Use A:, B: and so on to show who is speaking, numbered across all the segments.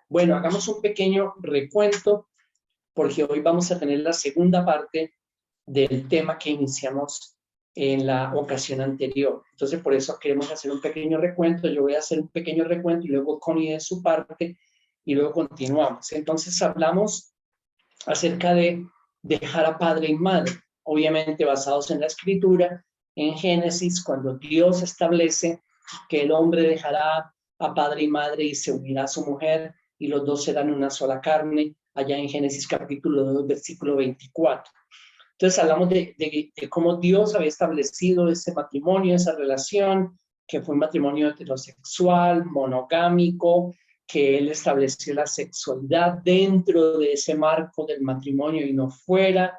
A: Bueno, hagamos un pequeño recuento porque hoy vamos a tener la segunda parte del tema que iniciamos en la ocasión anterior. Entonces, por eso queremos hacer un pequeño recuento. Yo voy a hacer un pequeño recuento y luego Connie de su parte y luego continuamos. Entonces, hablamos acerca de dejar a padre y madre, obviamente basados en la escritura, en Génesis, cuando Dios establece que el hombre dejará a padre y madre y se unirá a su mujer y los dos serán una sola carne, allá en Génesis capítulo 2, versículo 24. Entonces hablamos de cómo Dios había establecido ese matrimonio, esa relación, que fue un matrimonio heterosexual, monogámico, que Él estableció la sexualidad dentro de ese marco del matrimonio y no fuera.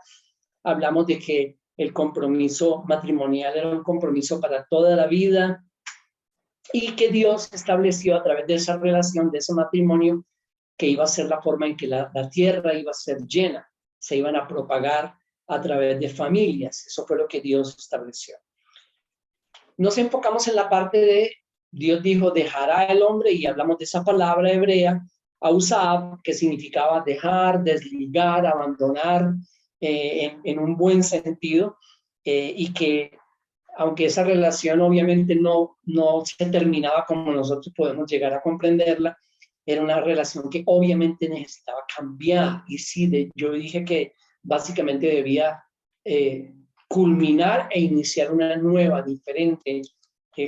A: Hablamos de que el compromiso matrimonial era un compromiso para toda la vida y que Dios estableció a través de esa relación, de ese matrimonio, que iba a ser la forma en que la tierra iba a ser llena, se iban a propagar a través de familias. Eso fue lo que Dios estableció. Nos enfocamos en la parte de Dios dijo, dejará el hombre, y hablamos de esa palabra hebrea, ausab, que significaba dejar, desligar, abandonar, en un buen sentido, y que aunque esa relación obviamente no se terminaba como nosotros podemos llegar a comprenderla, era una relación que obviamente necesitaba cambiar. Y sí, yo dije que básicamente debía culminar e iniciar una nueva, diferente,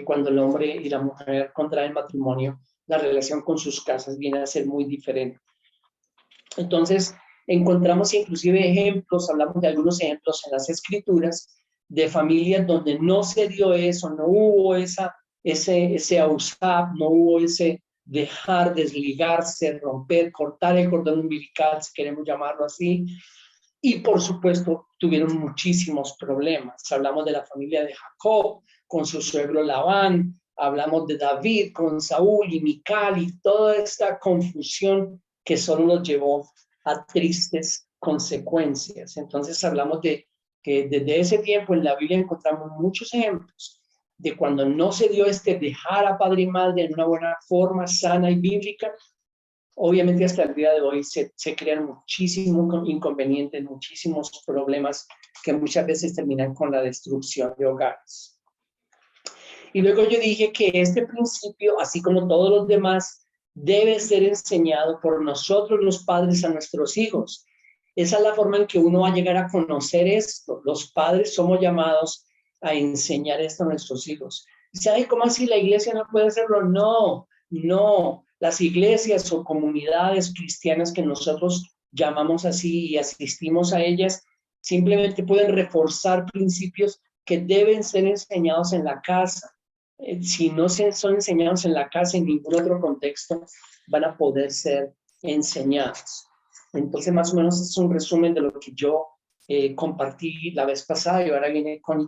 A: cuando el hombre y la mujer contraen matrimonio, la relación con sus casas viene a ser muy diferente. Entonces, encontramos inclusive ejemplos, hablamos de algunos ejemplos en las escrituras, de familias donde no se dio eso, no hubo ese ausab, no hubo ese dejar, desligarse, romper, cortar el cordón umbilical, si queremos llamarlo así, y por supuesto tuvieron muchísimos problemas. Hablamos de la familia de Jacob con su suegro Labán, hablamos de David con Saúl y Mical y toda esta confusión que solo los llevó a tristes consecuencias. Entonces hablamos de que desde ese tiempo en la Biblia encontramos muchos ejemplos de cuando no se dio este dejar a padre y madre en una buena forma, sana y bíblica. Obviamente hasta el día de hoy se crean muchísimos inconvenientes, muchísimos problemas que muchas veces terminan con la destrucción de hogares. Y luego yo dije que este principio, así como todos los demás, debe ser enseñado por nosotros los padres a nuestros hijos. Esa es la forma en que uno va a llegar a conocer esto. Los padres somos llamados a enseñar esto a nuestros hijos. ¿Sabe cómo así la iglesia no puede hacerlo? No, no. Las iglesias o comunidades cristianas que nosotros llamamos así y asistimos a ellas, simplemente pueden reforzar principios que deben ser enseñados en la casa. Si no son enseñados en la casa, en ningún otro contexto, van a poder ser enseñados. Entonces, más o menos es un resumen de lo que yo compartí la vez pasada y ahora viene Connie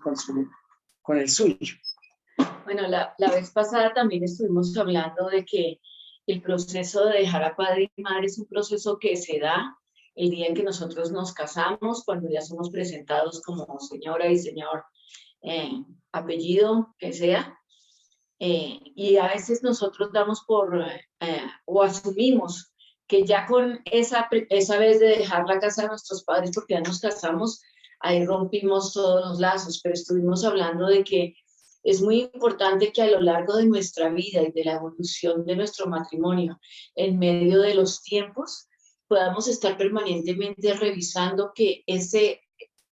A: con el suyo.
B: Bueno, la vez pasada también estuvimos hablando de que el proceso de dejar a padre y madre es un proceso que se da el día en que nosotros nos casamos, cuando ya somos presentados como señora y señor, apellido que sea. Y a veces nosotros damos o asumimos que ya con esa vez de dejar la casa de nuestros padres porque ya nos casamos, ahí rompimos todos los lazos, pero estuvimos hablando de que es muy importante que a lo largo de nuestra vida y de la evolución de nuestro matrimonio, en medio de los tiempos, podamos estar permanentemente revisando que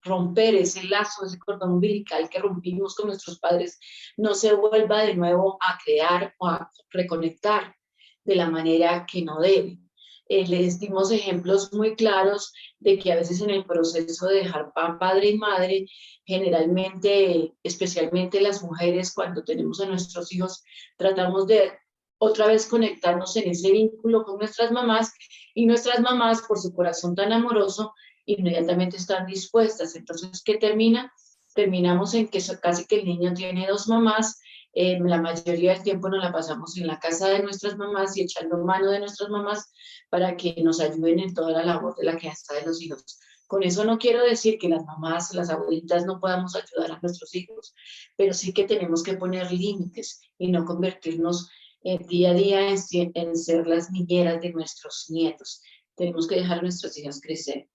B: romper ese lazo, ese cordón umbilical que rompimos con nuestros padres, no se vuelva de nuevo a crear o a reconectar de la manera que no debe. Les dimos ejemplos muy claros de que a veces en el proceso de dejar padre y madre, generalmente, especialmente las mujeres, cuando tenemos a nuestros hijos, tratamos de otra vez conectarnos en ese vínculo con nuestras mamás, y nuestras mamás, por su corazón tan amoroso, inmediatamente están dispuestas. Entonces, ¿qué termina? Terminamos en que casi que el niño tiene dos mamás. La mayoría del tiempo nos la pasamos en la casa de nuestras mamás y echando mano de nuestras mamás para que nos ayuden en toda la labor de la crianza de los hijos. Con eso no quiero decir que las mamás, las abuelitas no podamos ayudar a nuestros hijos, pero sí que tenemos que poner límites y no convertirnos día a día en ser las niñeras de nuestros nietos. Tenemos que dejar a nuestras hijas crecer.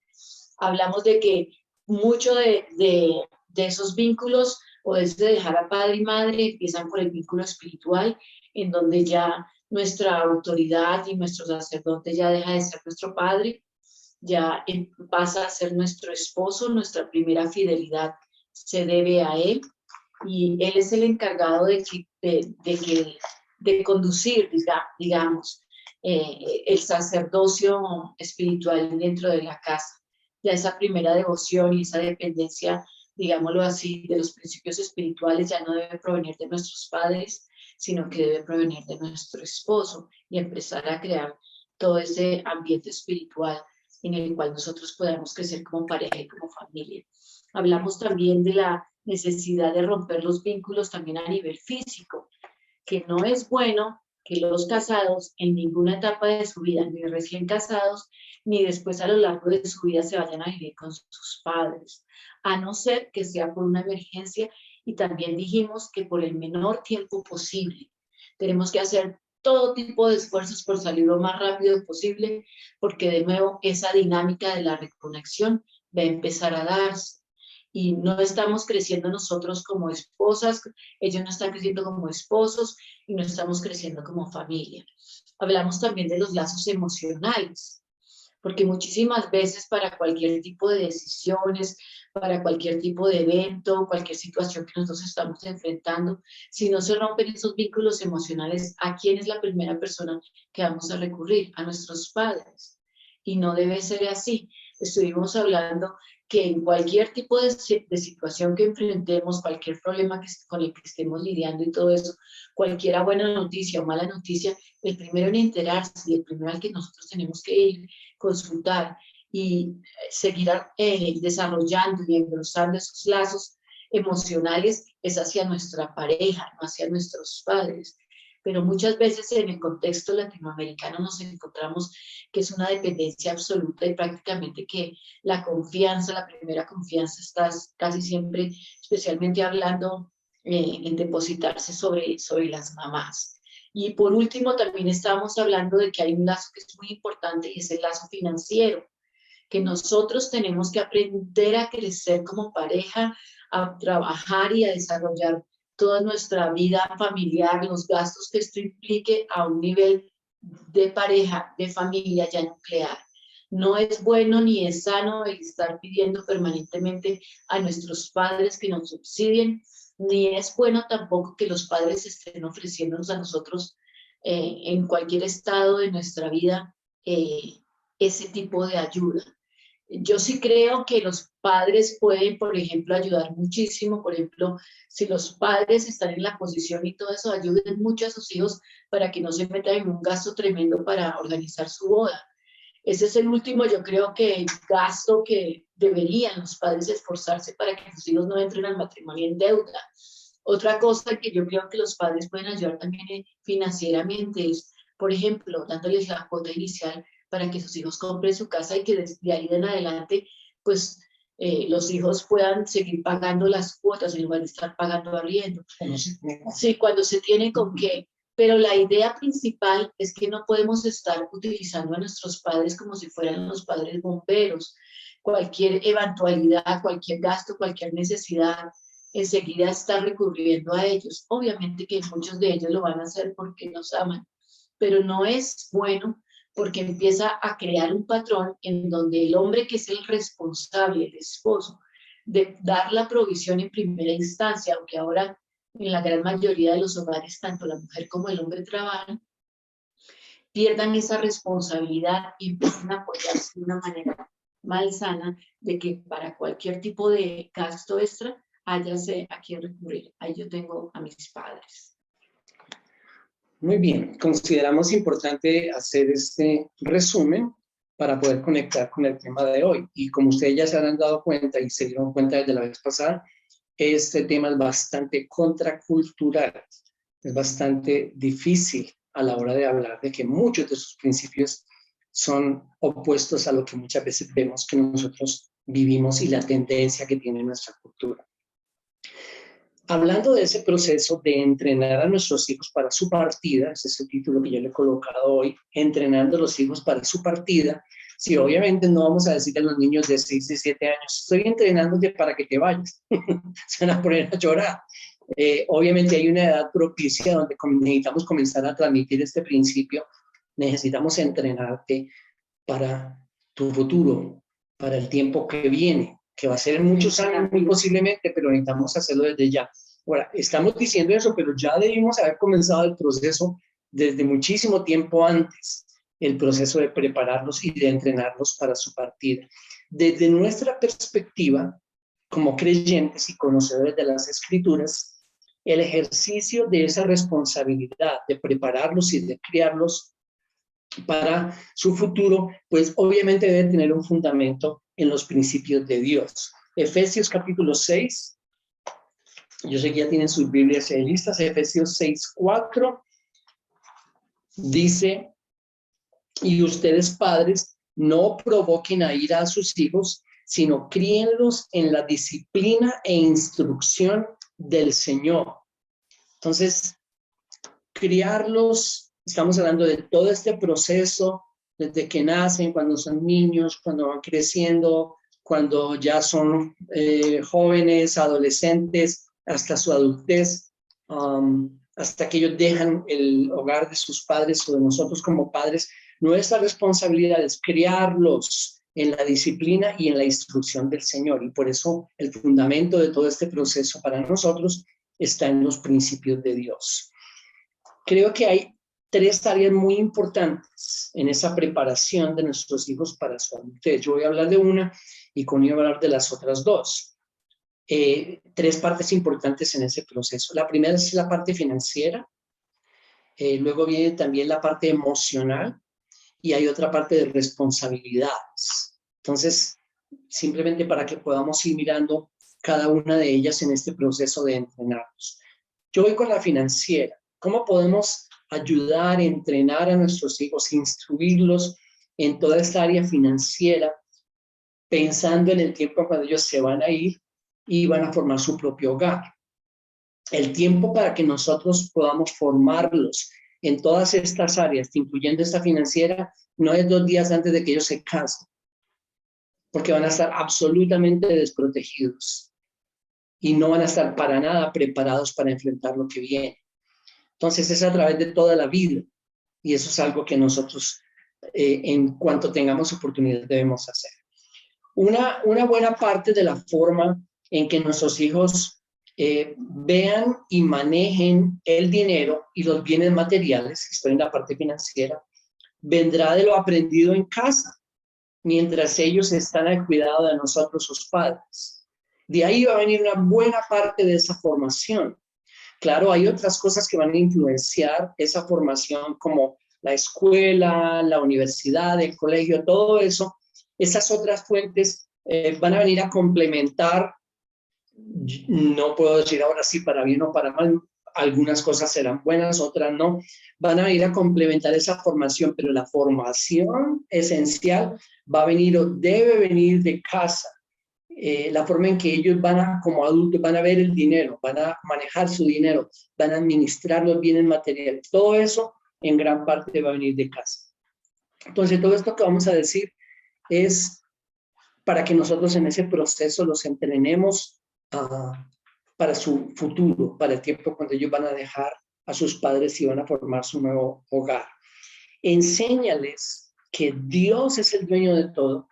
B: Hablamos de que mucho de esos vínculos o desde dejar a padre y madre empiezan por el vínculo espiritual, en donde ya nuestra autoridad y nuestro sacerdote ya deja de ser nuestro padre, ya pasa a ser nuestro esposo, nuestra primera fidelidad se debe a él, y él es el encargado de conducir, digamos, el sacerdocio espiritual dentro de la casa. Ya esa primera devoción y esa dependencia, digámoslo así, de los principios espirituales ya no debe provenir de nuestros padres, sino que debe provenir de nuestro esposo y empezar a crear todo ese ambiente espiritual en el cual nosotros podamos crecer como pareja y como familia. Hablamos también de la necesidad de romper los vínculos también a nivel físico, que no es bueno que los casados en ninguna etapa de su vida, ni recién casados, ni después a lo largo de su vida se vayan a vivir con sus padres, a no ser que sea por una emergencia, y también dijimos que por el menor tiempo posible. Tenemos que hacer todo tipo de esfuerzos por salir lo más rápido posible, porque de nuevo esa dinámica de la reconexión va a empezar a darse. Y no estamos creciendo nosotros como esposas, ellos no están creciendo como esposos y no estamos creciendo como familia. Hablamos también de los lazos emocionales, porque muchísimas veces para cualquier tipo de decisiones, para cualquier tipo de evento, cualquier situación que nosotros estamos enfrentando, si no se rompen esos vínculos emocionales, ¿a quién es la primera persona que vamos a recurrir? A nuestros padres. Y no debe ser así. Estuvimos hablando que en cualquier tipo de situación que enfrentemos, cualquier problema con el que estemos lidiando y todo eso, cualquiera buena noticia o mala noticia, el primero en enterarse y el primero al que nosotros tenemos que ir, consultar y seguir desarrollando y engrosando esos lazos emocionales es hacia nuestra pareja, no hacia nuestros padres. Pero muchas veces en el contexto latinoamericano nos encontramos que es una dependencia absoluta y prácticamente que la confianza, la primera confianza está casi siempre, especialmente hablando en depositarse sobre las mamás. Y por último, también estamos hablando de que hay un lazo que es muy importante y es el lazo financiero, que nosotros tenemos que aprender a crecer como pareja, a trabajar y a desarrollar toda nuestra vida familiar, los gastos que esto implique a un nivel de pareja, de familia ya nuclear. No es bueno ni es sano el estar pidiendo permanentemente a nuestros padres que nos subsidien, ni es bueno tampoco que los padres estén ofreciéndonos a nosotros en cualquier estado de nuestra vida ese tipo de ayuda. Yo sí creo que los padres pueden, por ejemplo, ayudar muchísimo. Por ejemplo, si los padres están en la posición y todo eso, ayuden mucho a sus hijos para que no se metan en un gasto tremendo para organizar su boda. Ese es el último, yo creo que gasto que deberían los padres esforzarse para que sus hijos no entren al matrimonio en deuda. Otra cosa que yo creo que los padres pueden ayudar también financieramente es, por ejemplo, dándoles la cuota inicial para que sus hijos compren su casa y que de ahí en adelante, pues, los hijos puedan seguir pagando las cuotas en lugar de estar pagando arriendo. Sí, cuando se tiene con qué. Pero la idea principal es que no podemos estar utilizando a nuestros padres como si fueran los padres bomberos. Cualquier eventualidad, cualquier gasto, cualquier necesidad, enseguida estar recurriendo a ellos. Obviamente que muchos de ellos lo van a hacer porque nos aman, pero no es bueno porque empieza a crear un patrón en donde el hombre, que es el responsable, el esposo, de dar la provisión en primera instancia, aunque ahora en la gran mayoría de los hogares tanto la mujer como el hombre trabajan, pierdan esa responsabilidad y empiecen a apoyarse de una manera malsana de que para cualquier tipo de gasto extra háyase a quién recurrir. Ahí yo tengo a mis padres.
A: Muy bien, consideramos importante hacer este resumen para poder conectar con el tema de hoy. Y como ustedes ya se han dado cuenta y se dieron cuenta desde la vez pasada, este tema es bastante contracultural, es bastante difícil a la hora de hablar de que muchos de sus principios son opuestos a lo que muchas veces vemos que nosotros vivimos y la tendencia que tiene nuestra cultura. hablando de ese proceso de entrenar a nuestros hijos para su partida, ese es el título que yo le he colocado hoy, entrenando a los hijos para su partida. Sí, obviamente no vamos a decir a los niños de 6 y 7 años, estoy entrenándote para que te vayas, se van a poner a llorar. Obviamente hay una edad propicia donde necesitamos comenzar a transmitir este principio, necesitamos entrenarte para tu futuro, para el tiempo que viene, que va a ser en muchos años muy posiblemente, pero necesitamos hacerlo desde ya. Ahora, estamos diciendo eso, pero ya debimos haber comenzado el proceso desde muchísimo tiempo antes, el proceso de prepararlos y de entrenarlos para su partida. Desde nuestra perspectiva, como creyentes y conocedores de las Escrituras, el ejercicio de esa responsabilidad de prepararlos y de criarlos para su futuro, pues obviamente debe tener un fundamento en los principios de Dios. Efesios capítulo 6, yo sé que ya tienen sus Biblias listas, Efesios 6:4, dice, y ustedes padres, no provoquen a ira a sus hijos, sino críenlos en la disciplina e instrucción del Señor. Entonces, criarlos, estamos hablando de todo este proceso, desde que nacen, cuando son niños, cuando van creciendo, cuando ya son jóvenes, adolescentes, hasta su adultez, hasta que ellos dejan el hogar de sus padres o de nosotros como padres. Nuestra responsabilidad es criarlos en la disciplina y en la instrucción del Señor. Y por eso el fundamento de todo este proceso para nosotros está en los principios de Dios. Creo que hay 3 áreas muy importantes en esa preparación de nuestros hijos para su adultez. Yo voy a hablar de una y Connie va a hablar de las otras 2. 3 partes importantes en ese proceso. La primera es la parte financiera, luego viene también la parte emocional y hay otra parte de responsabilidades. Entonces, simplemente para que podamos ir mirando cada una de ellas en este proceso de entrenarnos. Yo voy con la financiera. ¿Cómo podemos ayudar, entrenar a nuestros hijos, instruirlos en toda esta área financiera, pensando en el tiempo cuando ellos se van a ir y van a formar su propio hogar? El tiempo para que nosotros podamos formarlos en todas estas áreas, incluyendo esta financiera, no es 2 días antes de que ellos se casen, porque van a estar absolutamente desprotegidos y no van a estar para nada preparados para enfrentar lo que viene. Entonces es a través de toda la vida y eso es algo que nosotros en cuanto tengamos oportunidad debemos hacer. Una buena parte de la forma en que nuestros hijos vean y manejen el dinero y los bienes materiales, estoy en la parte financiera, vendrá de lo aprendido en casa, mientras ellos están al cuidado de nosotros, sus padres. De ahí va a venir una buena parte de esa formación. Claro, hay otras cosas que van a influenciar esa formación, como la escuela, la universidad, el colegio, todo eso. Esas otras fuentes van a venir a complementar, no puedo decir ahora sí para bien o para mal, algunas cosas serán buenas, otras no, van a venir a complementar esa formación, pero la formación esencial va a venir o debe venir de casa. La forma en que ellos van a, como adultos, van a ver el dinero, van a manejar su dinero, van a administrar los bienes materiales. Todo eso en gran parte va a venir de casa. Entonces, todo esto que vamos a decir es para que nosotros en ese proceso los entrenemos para su futuro, para el tiempo cuando ellos van a dejar a sus padres y van a formar su nuevo hogar. Enséñales que Dios es el dueño de todo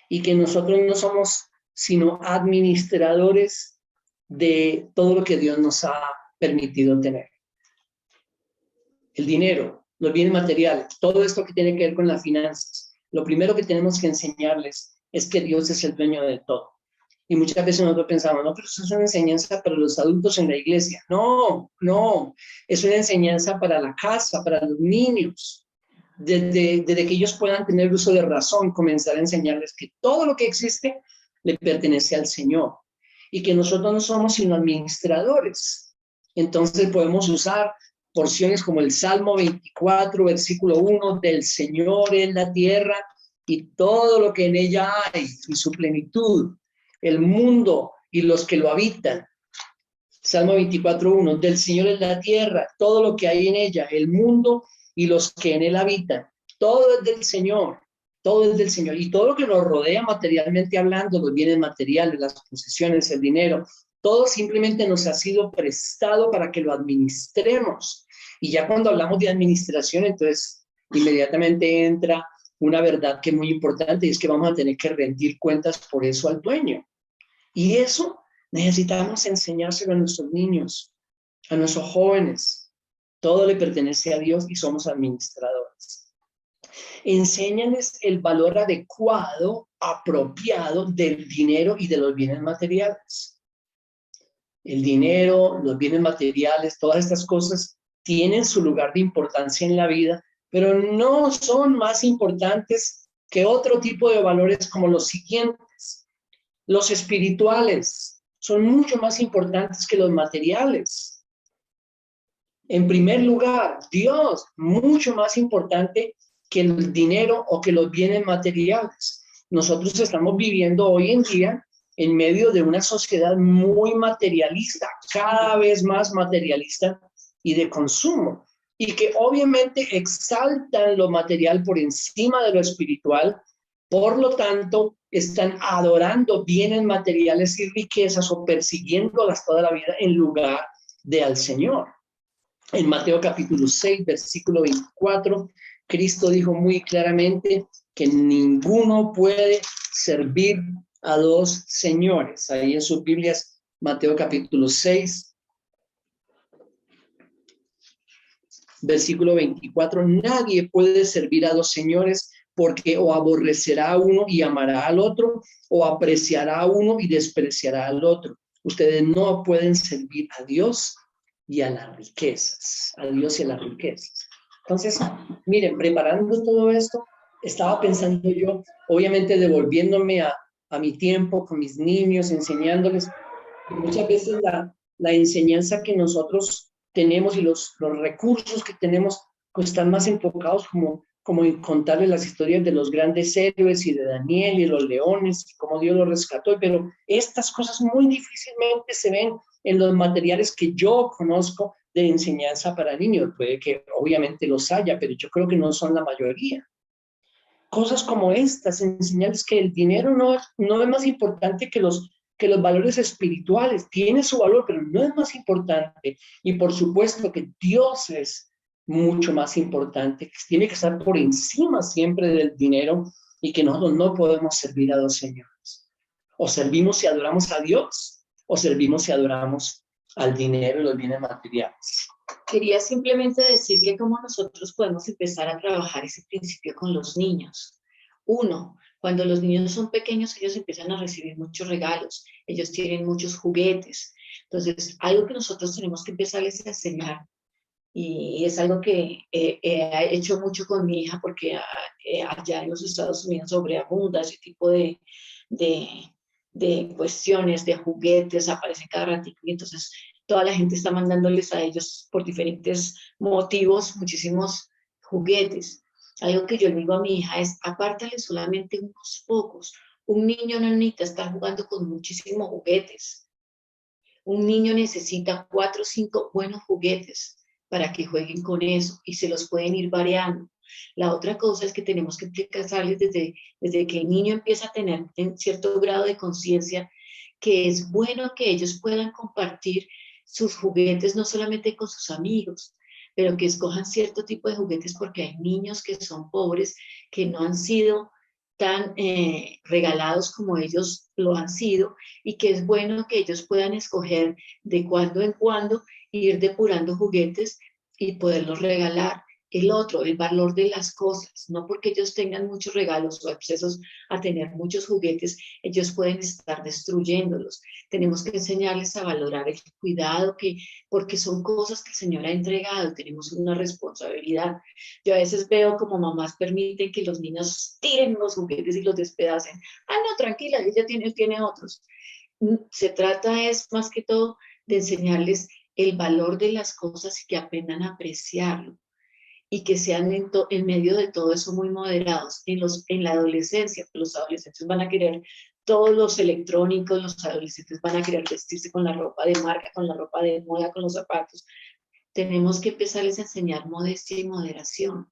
A: y que nosotros no somos sino administradores de todo lo que Dios nos ha permitido tener. El dinero, los bienes materiales, todo esto que tiene que ver con las finanzas. Lo primero que tenemos que enseñarles es que Dios es el dueño de todo. Y muchas veces nosotros pensamos, no, pero eso es una enseñanza para los adultos en la iglesia. No, es una enseñanza para la casa, para los niños. Desde que ellos puedan tener uso de razón, comenzar a enseñarles que todo lo que existe le pertenece al Señor y que nosotros no somos sino administradores. Entonces podemos usar porciones como el Salmo 24, versículo 1, del Señor es la tierra y todo lo que en ella hay y su plenitud, el mundo y los que lo habitan. Salmo 24:1, del Señor es la tierra, todo lo que hay en ella, el mundo y los que en él habitan. Todo es del Señor, todo es del Señor. Y todo lo que nos rodea materialmente hablando, los bienes materiales, las posesiones, el dinero, todo simplemente nos ha sido prestado para que lo administremos. Y ya cuando hablamos de administración, entonces inmediatamente entra una verdad que es muy importante y es que vamos a tener que rendir cuentas por eso al dueño. Y eso necesitamos enseñárselo a nuestros niños, a nuestros jóvenes. Todo le pertenece a Dios y somos administradores. Enséñales el valor adecuado, apropiado del dinero y de los bienes materiales. El dinero, los bienes materiales, todas estas cosas tienen su lugar de importancia en la vida, pero no son más importantes que otro tipo de valores como los siguientes. Los espirituales son mucho más importantes que los materiales. En primer lugar, Dios, mucho más importante que el dinero o que los bienes materiales. Nosotros estamos viviendo hoy en día en medio de una sociedad muy materialista, cada vez más materialista y de consumo, y que obviamente exaltan lo material por encima de lo espiritual. Por lo tanto, están adorando bienes materiales y riquezas o persiguiéndolas toda la vida en lugar de al Señor. En Mateo capítulo 6, versículo 24, Cristo dijo muy claramente que ninguno puede servir a dos señores. Ahí en sus Biblias, Mateo capítulo 6, versículo 24, nadie puede servir a dos señores porque o aborrecerá a uno y amará al otro, o apreciará a uno y despreciará al otro. Ustedes no pueden servir a Dios y a las riquezas, a Dios y a las riquezas. Entonces, miren, preparando todo esto, estaba pensando yo, obviamente devolviéndome a mi tiempo con mis niños, enseñándoles, que muchas veces la enseñanza que nosotros tenemos y los recursos que tenemos, pues están más enfocados como en contarles las historias de los grandes héroes y de Daniel y los leones, y cómo Dios los rescató, pero estas cosas muy difícilmente se ven en los materiales que yo conozco de enseñanza para niños. Puede que obviamente los haya, pero yo creo que no son la mayoría. Cosas como estas, enseñarles que el dinero no es más importante que los valores espirituales. Tiene su valor, pero no es más importante. Y por supuesto que Dios es mucho más importante, que tiene que estar por encima siempre del dinero y que nosotros no podemos servir a dos señores. O servimos y adoramos a Dios, o servimos y adoramos al dinero y los bienes materiales.
B: Quería simplemente decir que cómo nosotros podemos empezar a trabajar ese principio con los niños. Uno, cuando los niños son pequeños, ellos empiezan a recibir muchos regalos, ellos tienen muchos juguetes. Entonces, algo que nosotros tenemos que empezarles a enseñar, y es algo que he hecho mucho con mi hija, porque allá en los Estados Unidos sobreabunda ese tipo de, de cuestiones, de juguetes, aparecen cada ratito, y entonces toda la gente está mandándoles a ellos por diferentes motivos muchísimos juguetes. Algo que yo le digo a mi hija es, apártale solamente unos pocos. Un niño no necesita estar jugando con muchísimos juguetes. Un niño necesita 4 o 5 buenos juguetes para que jueguen con eso y se los pueden ir variando. La otra cosa es que tenemos que explicarles desde que el niño empieza a tener en cierto grado de conciencia que es bueno que ellos puedan compartir sus juguetes no solamente con sus amigos, pero que escojan cierto tipo de juguetes porque hay niños que son pobres, que no han sido tan regalados como ellos lo han sido y que es bueno que ellos puedan escoger de cuando en cuando, ir depurando juguetes y poderlos regalar. El otro, el valor de las cosas, no porque ellos tengan muchos regalos o accesos a tener muchos juguetes, ellos pueden estar destruyéndolos. Tenemos que enseñarles a valorar el cuidado, porque son cosas que el Señor ha entregado, tenemos una responsabilidad. Yo a veces veo como mamás permiten que los niños tiren los juguetes y los despedacen. Ah, no, tranquila, ella tiene otros. Se trata es más que todo de enseñarles el valor de las cosas y que aprendan a apreciarlo. y que sean en medio de todo eso muy moderados. En la adolescencia, pues los adolescentes van a querer todos los electrónicos, los adolescentes van a querer vestirse con la ropa de marca, con la ropa de moda, con los zapatos. Tenemos que empezarles a enseñar modestia y moderación.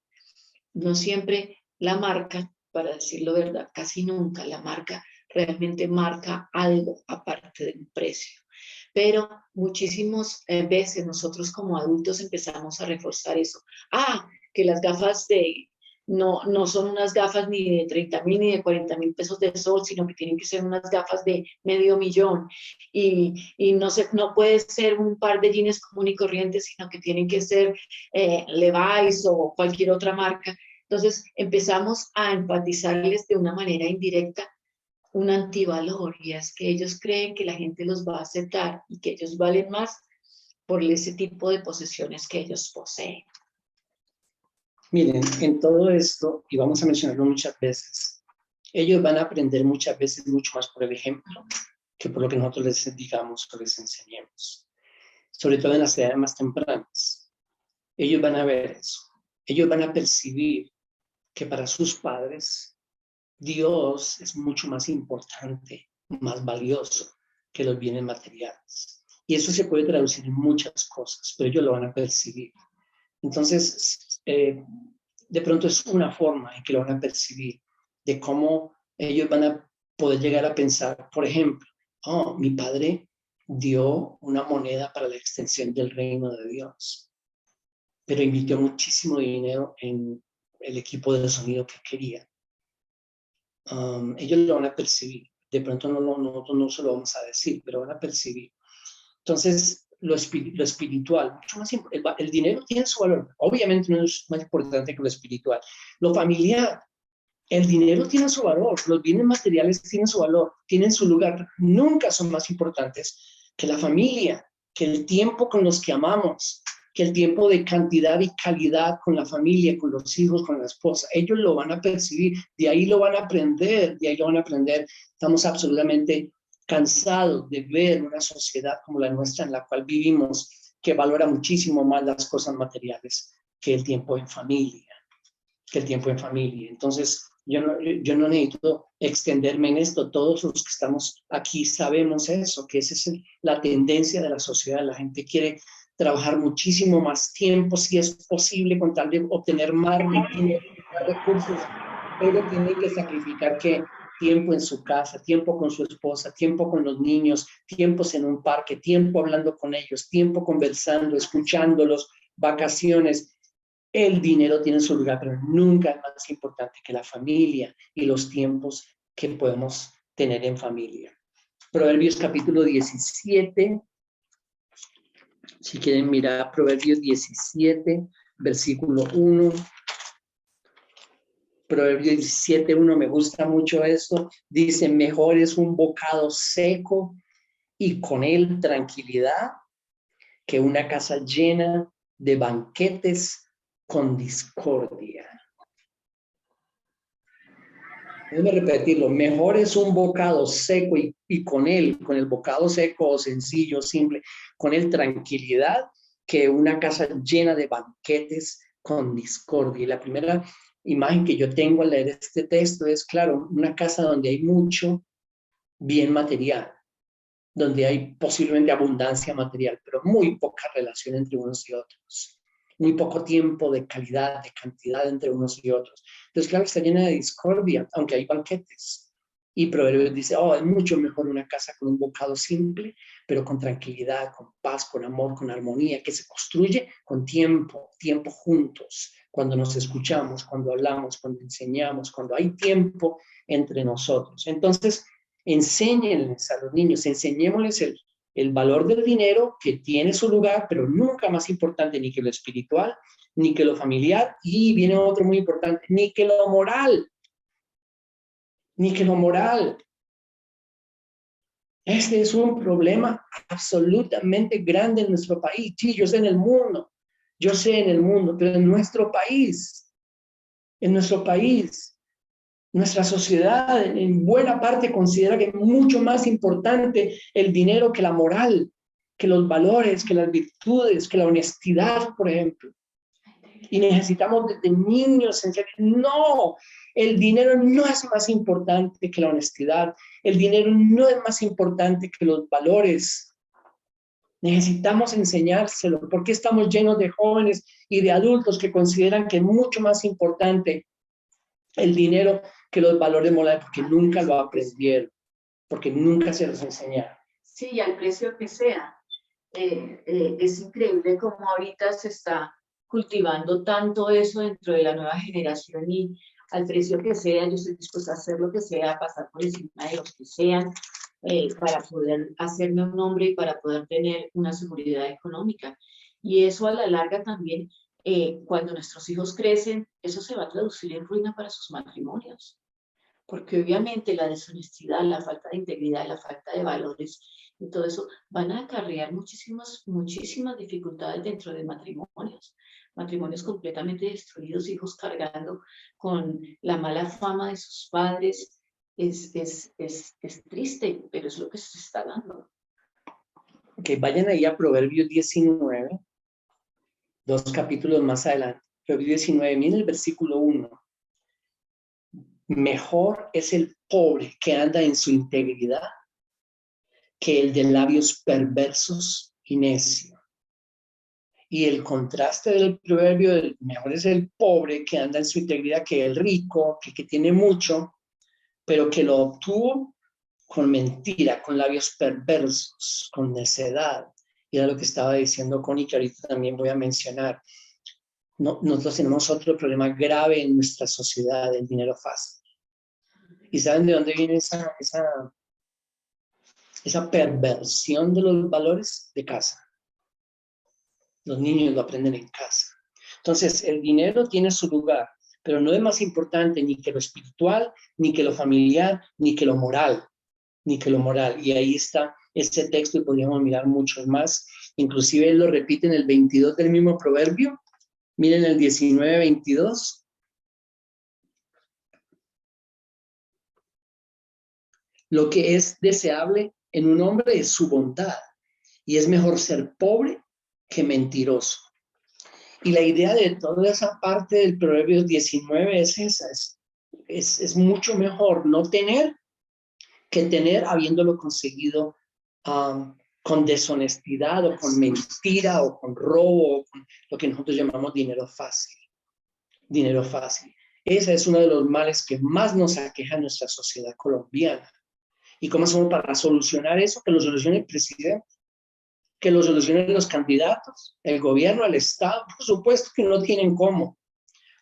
B: No siempre la marca, para decirlo verdad, casi nunca la marca realmente marca algo aparte de un precio. Pero muchísimas veces nosotros como adultos empezamos a reforzar eso. Que las gafas no son unas gafas ni de 30,000 ni de 40,000 pesos de sol, sino que tienen que ser unas gafas de $500,000. Y no puede ser un par de jeans común y corriente, sino que tienen que ser Levi's o cualquier otra marca. Entonces empezamos a enfatizarles de una manera indirecta un antivalor, y es que ellos creen que la gente los va a aceptar y que ellos valen más por ese tipo de posesiones que ellos poseen.
A: Miren, en todo esto, y vamos a mencionarlo muchas veces, ellos van a aprender muchas veces mucho más por el ejemplo que por lo que nosotros les digamos o les enseñemos, sobre todo en las edades más tempranas. Ellos van a ver eso, ellos van a percibir que para sus padres Dios es mucho más importante, más valioso que los bienes materiales. Y eso se puede traducir en muchas cosas, pero ellos lo van a percibir. Entonces, de pronto es una forma en que lo van a percibir, de cómo ellos van a poder llegar a pensar, por ejemplo, mi padre dio una moneda para la extensión del reino de Dios, pero invirtió muchísimo dinero en el equipo de sonido que quería. Ellos lo van a percibir. De pronto nosotros no se lo vamos a decir, pero van a percibir. Entonces, lo espiritual, mucho más el dinero tiene su valor. Obviamente no es más importante que lo espiritual. Lo familiar, el dinero tiene su valor. Los bienes materiales tienen su valor, tienen su lugar. Nunca son más importantes que la familia, que el tiempo con los que amamos, que el tiempo de cantidad y calidad con la familia, con los hijos, con la esposa. Ellos lo van a percibir, de ahí lo van a aprender, de ahí lo van a aprender. Estamos absolutamente cansados de ver una sociedad como la nuestra en la cual vivimos, que valora muchísimo más las cosas materiales que el tiempo en familia, Entonces, yo no necesito extenderme en esto. Todos los que estamos aquí sabemos eso, que esa es la tendencia de la sociedad. La gente quiere trabajar muchísimo más tiempo, si es posible, con tal de obtener más recursos, pero tiene que sacrificar ¿qué? Tiempo en su casa, tiempo con su esposa, tiempo con los niños, tiempos en un parque, tiempo hablando con ellos, tiempo conversando, escuchándolos, vacaciones. El dinero tiene su lugar, pero nunca es más importante que la familia y los tiempos que podemos tener en familia. Proverbios capítulo 17. Si quieren mirar Proverbios 17, versículo 1. Proverbios 17, 1, me gusta mucho esto. Dice, mejor es un bocado seco y con él tranquilidad que una casa llena de banquetes con discordia. Déjame repetirlo, mejor es un bocado seco y con el bocado seco o sencillo, simple, con él tranquilidad, que una casa llena de banquetes con discordia. Y la primera imagen que yo tengo al leer este texto es, claro, una casa donde hay mucho bien material, donde hay posiblemente abundancia material, pero muy poca relación entre unos y otros. Muy poco tiempo de calidad, de cantidad entre unos y otros. Entonces, claro, está llena de discordia, aunque hay banquetes. Y Proverbios dice, es mucho mejor una casa con un bocado simple, pero con tranquilidad, con paz, con amor, con armonía, que se construye con tiempo juntos, cuando nos escuchamos, cuando hablamos, cuando enseñamos, cuando hay tiempo entre nosotros. Entonces, enséñenles a los niños, enseñémosles el valor del dinero, que tiene su lugar, pero nunca más importante ni que lo espiritual, ni que lo familiar, y viene otro muy importante, ni que lo moral. Este es un problema absolutamente grande en nuestro país. Sí, yo sé en el mundo, pero en nuestro país, nuestra sociedad en buena parte considera que es mucho más importante el dinero que la moral, que los valores, que las virtudes, que la honestidad, por ejemplo. Y necesitamos desde niños enseñar, no, el dinero no es más importante que la honestidad, el dinero no es más importante que los valores. Necesitamos enseñárselo, porque estamos llenos de jóvenes y de adultos que consideran que es mucho más importante el dinero que los valores morales, porque nunca lo aprendieron, porque nunca se los enseñaron.
B: Sí, al precio que sea. Es increíble cómo ahorita se está cultivando tanto eso dentro de la nueva generación y al precio que sea, yo estoy dispuesta a hacer lo que sea, pasar por encima de los que sean, para poder hacerme un nombre y para poder tener una seguridad económica. Y eso a la larga también, cuando nuestros hijos crecen, eso se va a traducir en ruina para sus matrimonios. Porque obviamente la deshonestidad, la falta de integridad, la falta de valores y todo eso van a acarrear muchísimas dificultades dentro de matrimonios. Matrimonios completamente destruidos, hijos cargando con la mala fama de sus padres. Es triste, pero es lo que se está dando.
A: Ok, vayan ahí a Proverbios 19, 2 capítulos más adelante. Proverbios 19, miren el versículo 1. Mejor es el pobre que anda en su integridad que el de labios perversos y necio. Y el contraste del proverbio, mejor es el pobre que anda en su integridad que el rico, que tiene mucho, pero que lo obtuvo con mentira, con labios perversos, con necedad. Y era lo que estaba diciendo Connie, que ahorita también voy a mencionar. No, nosotros tenemos otro problema grave en nuestra sociedad, el dinero fácil. ¿Y saben de dónde viene esa perversión de los valores? De casa. Los niños lo aprenden en casa. Entonces, el dinero tiene su lugar, pero no es más importante ni que lo espiritual, ni que lo familiar, ni que lo moral, ni que lo moral. Y ahí está ese texto y podríamos mirar muchos más. Inclusive él lo repite en el 22 del mismo proverbio. Miren el 19, 22. Lo que es deseable en un hombre es su bondad, y es mejor ser pobre que mentiroso. Y la idea de toda esa parte del Proverbios 19 es esa, es mucho mejor no tener que tener habiéndolo conseguido con deshonestidad o con mentira o con robo o con lo que nosotros llamamos dinero fácil. Dinero fácil. Ese es uno de los males que más nos aqueja en nuestra sociedad colombiana. ¿Y cómo hacemos para solucionar eso? Que lo solucione el presidente, que lo solucionen los candidatos, el gobierno, el Estado. Por supuesto que no tienen cómo.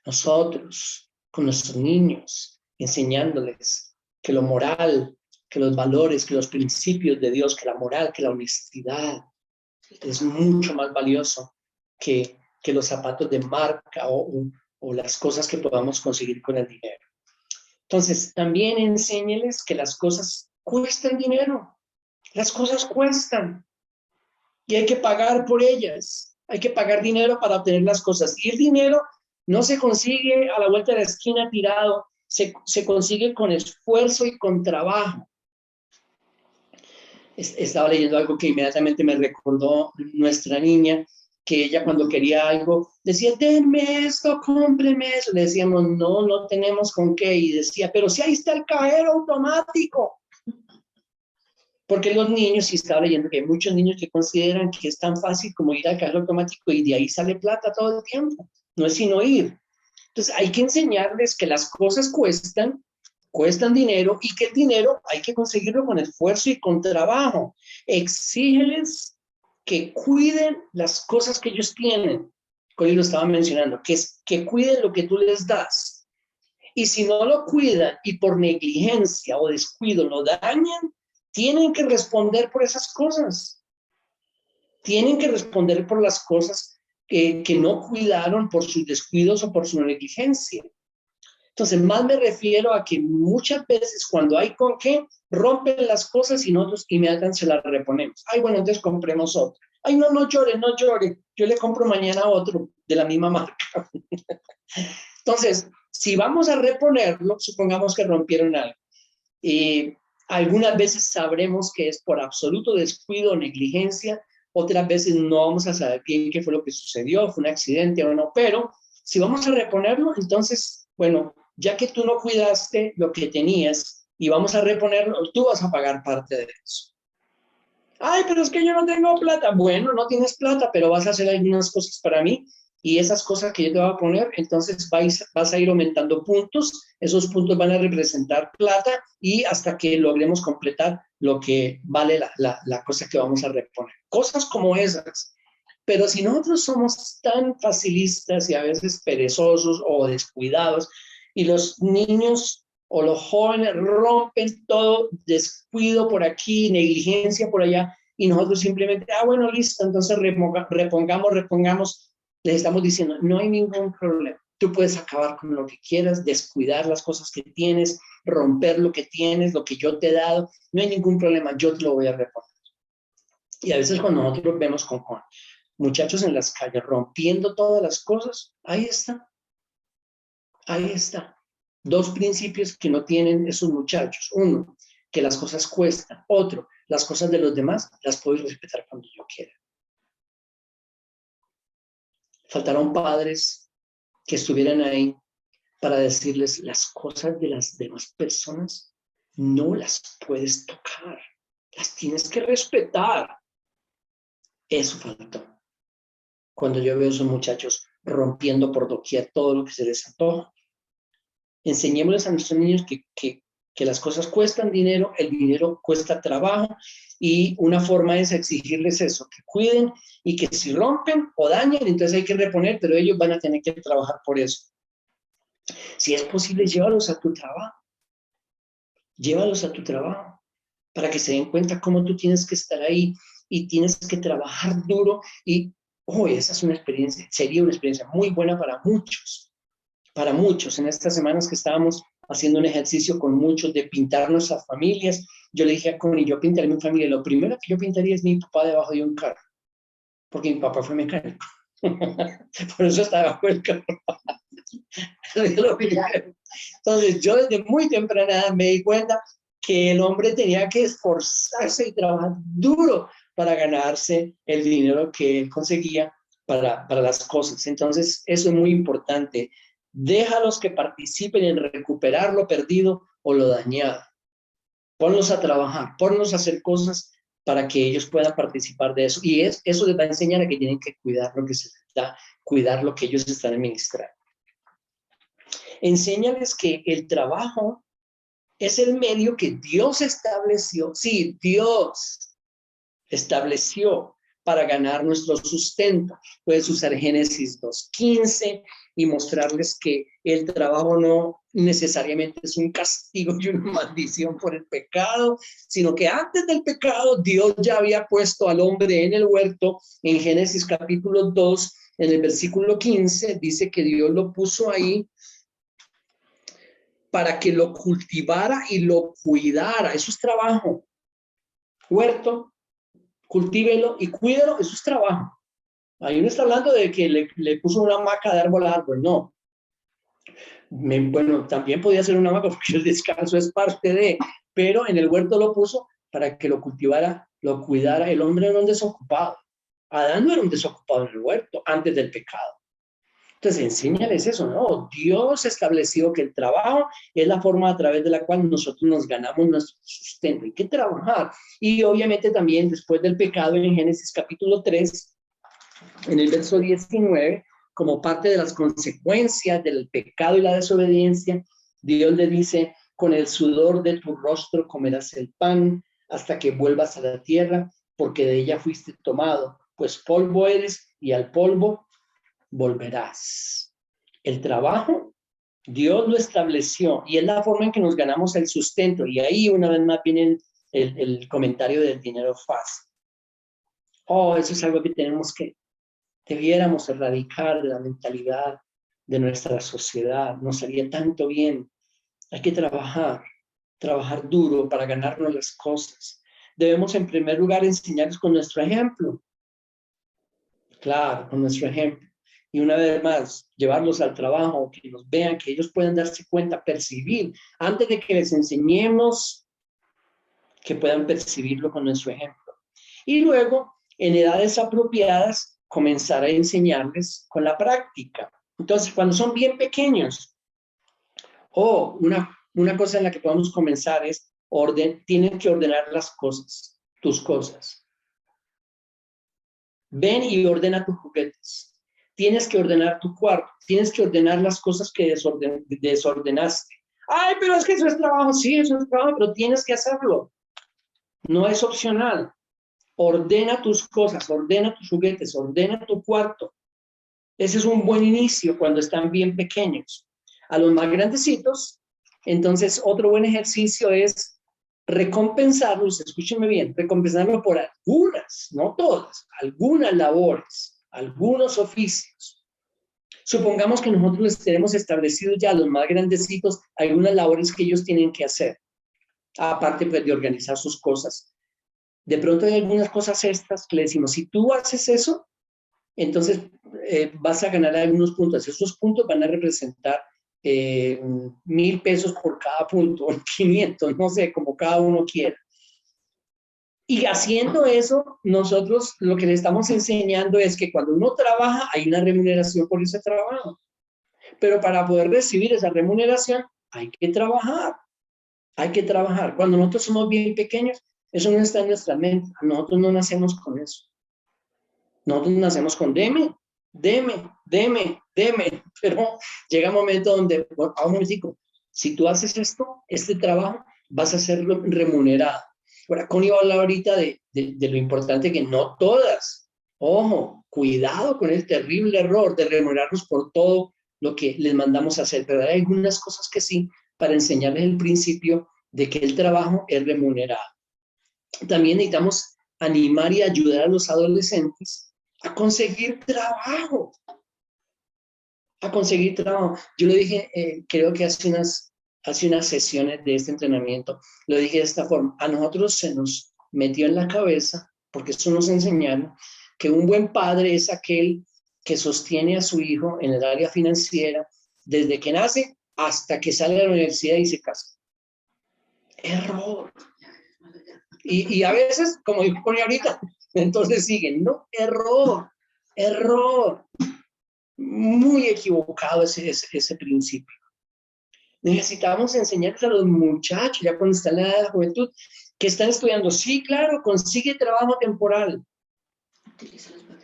A: Nosotros, con nuestros niños, enseñándoles que lo moral, que los valores, que los principios de Dios, que la moral, que la honestidad es mucho más valioso que los zapatos de marca o las cosas que podamos conseguir con el dinero. Entonces, también enséñeles que las cosas cuestan dinero. Las cosas cuestan y hay que pagar por ellas. Hay que pagar dinero para obtener las cosas. Y el dinero no se consigue a la vuelta de la esquina tirado, se consigue con esfuerzo y con trabajo. Estaba leyendo algo que inmediatamente me recordó nuestra niña, que ella cuando quería algo decía, denme esto, cómpreme eso. Le decíamos, no tenemos con qué. Y decía, pero si ahí está el cajero automático. Porque los niños, y estaba leyendo que hay muchos niños que consideran que es tan fácil como ir al cajero automático y de ahí sale plata todo el tiempo. No es sino ir. Entonces hay que enseñarles que las cosas cuestan dinero y que el dinero hay que conseguirlo con esfuerzo y con trabajo. Exígeles que cuiden las cosas que ellos tienen. Como lo estaba mencionando, que cuiden lo que tú les das. Y si no lo cuidan y por negligencia o descuido lo dañan, tienen que responder por esas cosas. Tienen que responder por las cosas que no cuidaron por sus descuidos o por su negligencia. Entonces, más me refiero a que muchas veces cuando hay con qué, rompen las cosas y nosotros inmediatamente se las reponemos. Ay, bueno, entonces compremos otro. Ay, no llore. Yo le compro mañana otro de la misma marca. Entonces, si vamos a reponerlo, supongamos que rompieron algo. Algunas veces sabremos que es por absoluto descuido o negligencia, otras veces no vamos a saber bien qué fue lo que sucedió, fue un accidente o no, pero si vamos a reponerlo, entonces, bueno, ya que tú no cuidaste lo que tenías y vamos a reponerlo, tú vas a pagar parte de eso. Ay, pero es que yo no tengo plata. Bueno, no tienes plata, pero vas a hacer algunas cosas para mí y esas cosas que yo te voy a poner, entonces vas a ir aumentando puntos. Esos puntos van a representar plata y hasta que logremos completar lo que vale la cosa que vamos a reponer. Cosas como esas. Pero si nosotros somos tan facilistas y a veces perezosos o descuidados, y los niños o los jóvenes rompen todo, descuido por aquí, negligencia por allá, y nosotros simplemente, bueno, listo, entonces repongamos, les estamos diciendo, no hay ningún problema. Tú puedes acabar con lo que quieras, descuidar las cosas que tienes, romper lo que tienes, lo que yo te he dado, no hay ningún problema, yo te lo voy a reponer. Y a veces cuando nosotros vemos con muchachos en las calles rompiendo todas las cosas, ahí está. Ahí está. Dos principios que no tienen esos muchachos. Uno, que las cosas cuestan. Otro, las cosas de los demás las puedo respetar cuando yo quiera. Faltaron padres que estuvieran ahí para decirles las cosas de las demás personas no las puedes tocar. Las tienes que respetar. Eso faltó. Cuando yo veo a esos muchachos rompiendo por doquier todo lo que se les antoja, enseñémosles a nuestros niños que las cosas cuestan dinero, el dinero cuesta trabajo y una forma es exigirles eso, que cuiden y que si rompen o dañan, entonces hay que reponer, pero ellos van a tener que trabajar por eso. Si es posible, llévalos a tu trabajo. Llévalos a tu trabajo para que se den cuenta cómo tú tienes que estar ahí y tienes que trabajar duro y, esa es una experiencia, sería una experiencia muy buena para muchos. Para muchos, en estas semanas que estábamos haciendo un ejercicio con muchos de pintar nuestras familias, yo le dije a Connie, yo pintaré mi familia, lo primero que yo pintaría es mi papá debajo de un carro, porque mi papá fue mecánico, por eso está debajo del carro. Entonces yo desde muy temprana edad me di cuenta que el hombre tenía que esforzarse y trabajar duro para ganarse el dinero que él conseguía para las cosas. Entonces eso es muy importante. Déjalos que participen en recuperar lo perdido o lo dañado. Ponlos a trabajar, ponlos a hacer cosas para que ellos puedan participar de eso. Y eso les va a enseñar a que tienen que cuidar lo que se les da, cuidar lo que ellos están administrando. Enséñales que el trabajo es el medio que Dios estableció. Sí, Dios estableció para ganar nuestro sustento. Puedes usar Génesis 2:15 y mostrarles que el trabajo no necesariamente es un castigo y una maldición por el pecado, sino que antes del pecado Dios ya había puesto al hombre en el huerto. En Génesis capítulo 2, en el versículo 15, dice que Dios lo puso ahí para que lo cultivara y lo cuidara. Eso es trabajo. Huerto, cultívelo y cuídelo, eso es trabajo. Ahí no está hablando de que le puso una hamaca de árbol a árbol, no. Bueno, también podía ser una hamaca porque el descanso es parte de, pero en el huerto lo puso para que lo cultivara, lo cuidara. El hombre era un desocupado. Adán no era un desocupado en el huerto antes del pecado. Entonces, enséñales eso, ¿no? Dios estableció que el trabajo es la forma a través de la cual nosotros nos ganamos nuestro sustento. Hay que trabajar. Y obviamente también después del pecado en Génesis capítulo 3, en el verso 19, como parte de las consecuencias del pecado y la desobediencia, Dios le dice, con el sudor de tu rostro comerás el pan hasta que vuelvas a la tierra, porque de ella fuiste tomado, pues polvo eres y al polvo volverás. El trabajo, Dios lo estableció y es la forma en que nos ganamos el sustento. Y ahí una vez más viene el comentario del dinero fácil. Eso es algo que debiéramos erradicar de la mentalidad de nuestra sociedad. Nos haría tanto bien. Hay que trabajar duro para ganarnos las cosas. Debemos en primer lugar enseñarles con nuestro ejemplo. Claro, con nuestro ejemplo. Y una vez más, llevarlos al trabajo, que nos vean, que ellos puedan darse cuenta, percibir, antes de que les enseñemos, que puedan percibirlo con nuestro ejemplo. Y luego, en edades apropiadas, comenzar a enseñarles con la práctica. Entonces, cuando son bien pequeños, una cosa en la que podemos comenzar es, tienen que ordenar las cosas, tus cosas. Ven y ordena tus juguetes. Tienes que ordenar tu cuarto, tienes que ordenar las cosas que desordenaste. Ay, pero es que eso es trabajo. Sí, eso es trabajo, pero tienes que hacerlo. No es opcional. Ordena tus cosas, ordena tus juguetes, ordena tu cuarto. Ese es un buen inicio cuando están bien pequeños. A los más grandecitos, entonces otro buen ejercicio es recompensarlos, escúchenme bien, recompensarlos por algunas, no todas, algunas labores, algunos oficios. Supongamos que nosotros les tenemos establecidos ya a los más grandecitos algunas labores que ellos tienen que hacer, aparte pues, de organizar sus cosas. De pronto hay algunas cosas extras que le decimos, si tú haces eso, entonces vas a ganar algunos puntos. Esos puntos van a representar 1,000 pesos por cada punto, 500, no sé, como cada uno quiera. Y haciendo eso, nosotros lo que le estamos enseñando es que cuando uno trabaja, hay una remuneración por ese trabajo. Pero para poder recibir esa remuneración, hay que trabajar. Hay que trabajar. Cuando nosotros somos bien pequeños, eso no está en nuestra mente. Nosotros no nacemos con eso. Nosotros nacemos con deme, pero llega un momento donde, bueno, a un momentico, si tú haces esto, este trabajo, vas a ser remunerado. Ahora, Connie va a hablar ahorita de lo importante que no todas, ojo, cuidado con el terrible error de remunerarnos por todo lo que les mandamos a hacer, pero hay algunas cosas que sí, para enseñarles el principio de que el trabajo es remunerado. También necesitamos animar y ayudar a los adolescentes a conseguir trabajo. A conseguir trabajo. Yo lo dije, creo que hace unas sesiones de este entrenamiento, lo dije de esta forma. A nosotros se nos metió en la cabeza, porque eso nos enseñaron, que un buen padre es aquel que sostiene a su hijo en el área financiera desde que nace hasta que sale de la universidad y se casa. Error. Y a veces, como dijo ahorita, entonces siguen, no, error. Muy equivocado ese principio. Necesitamos enseñarles a los muchachos, ya cuando están en la edad de la juventud, que están estudiando. Sí, claro, consigue trabajo temporal.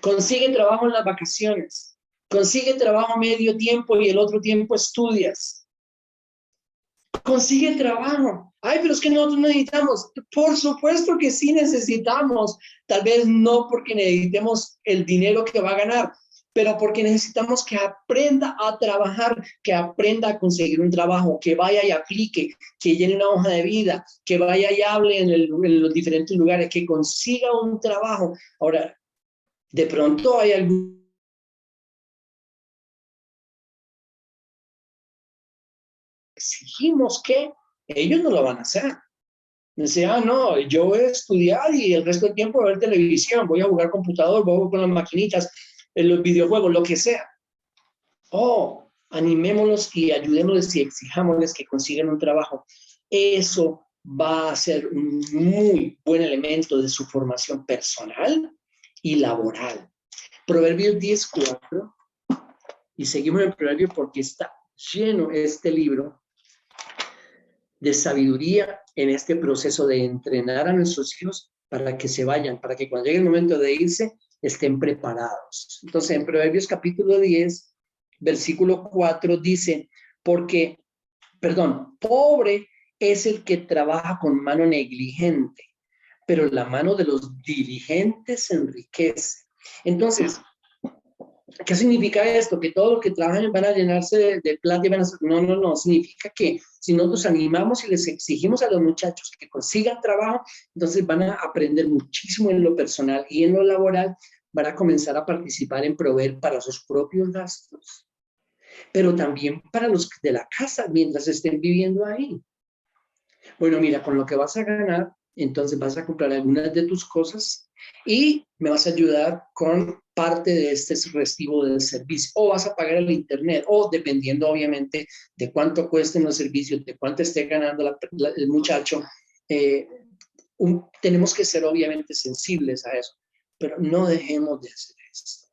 A: Consigue trabajo en las vacaciones. Consigue trabajo medio tiempo y el otro tiempo estudias. Consigue trabajo. Ay, pero es que nosotros necesitamos. Por supuesto que sí necesitamos. Tal vez no porque necesitemos el dinero que va a ganar, pero porque necesitamos que aprenda a trabajar, que aprenda a conseguir un trabajo, que vaya y aplique, que llene una hoja de vida, que vaya y hable en los diferentes lugares, que consiga un trabajo. Ahora, de pronto hay algún... Exigimos que ellos no lo van a hacer. Dice, no, yo voy a estudiar y el resto del tiempo voy a ver televisión, voy a jugar computador, voy a jugar con las maquinitas, en los videojuegos, lo que sea. Animémoslos y ayudémosles y exijámosles que consigan un trabajo. Eso va a ser un muy buen elemento de su formación personal y laboral. Proverbios 10:4, y seguimos en el proverbio porque está lleno este libro de sabiduría en este proceso de entrenar a nuestros hijos para que se vayan, para que cuando llegue el momento de irse, estén preparados. Entonces, en Proverbios capítulo 10, versículo 4 dice, pobre es el que trabaja con mano negligente, pero la mano de los diligentes se enriquece. Entonces, ¿qué significa esto? Que todos los que trabajan van a llenarse de plata y van a... No. Significa que si nosotros animamos y les exigimos a los muchachos que consigan trabajo, entonces van a aprender muchísimo en lo personal y en lo laboral, van a comenzar a participar en proveer para sus propios gastos, pero también para los de la casa mientras estén viviendo ahí. Bueno, mira, con lo que vas a ganar, entonces vas a comprar algunas de tus cosas y me vas a ayudar con parte de este recibo del servicio, o vas a pagar el internet, o dependiendo obviamente de cuánto cuesten los servicios, de cuánto esté ganando el muchacho, tenemos que ser obviamente sensibles a eso, pero no dejemos de hacer esto.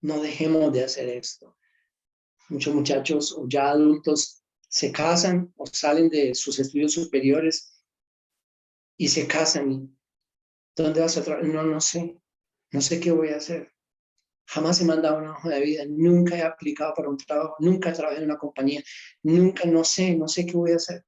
A: No dejemos de hacer esto. Muchos muchachos o ya adultos se casan o salen de sus estudios superiores y se casan. ¿Y dónde vas a trabajar? No, no sé. No sé qué voy a hacer. Jamás he mandado una hoja de vida, nunca he aplicado para un trabajo, nunca trabajé en una compañía, nunca, no sé qué voy a hacer.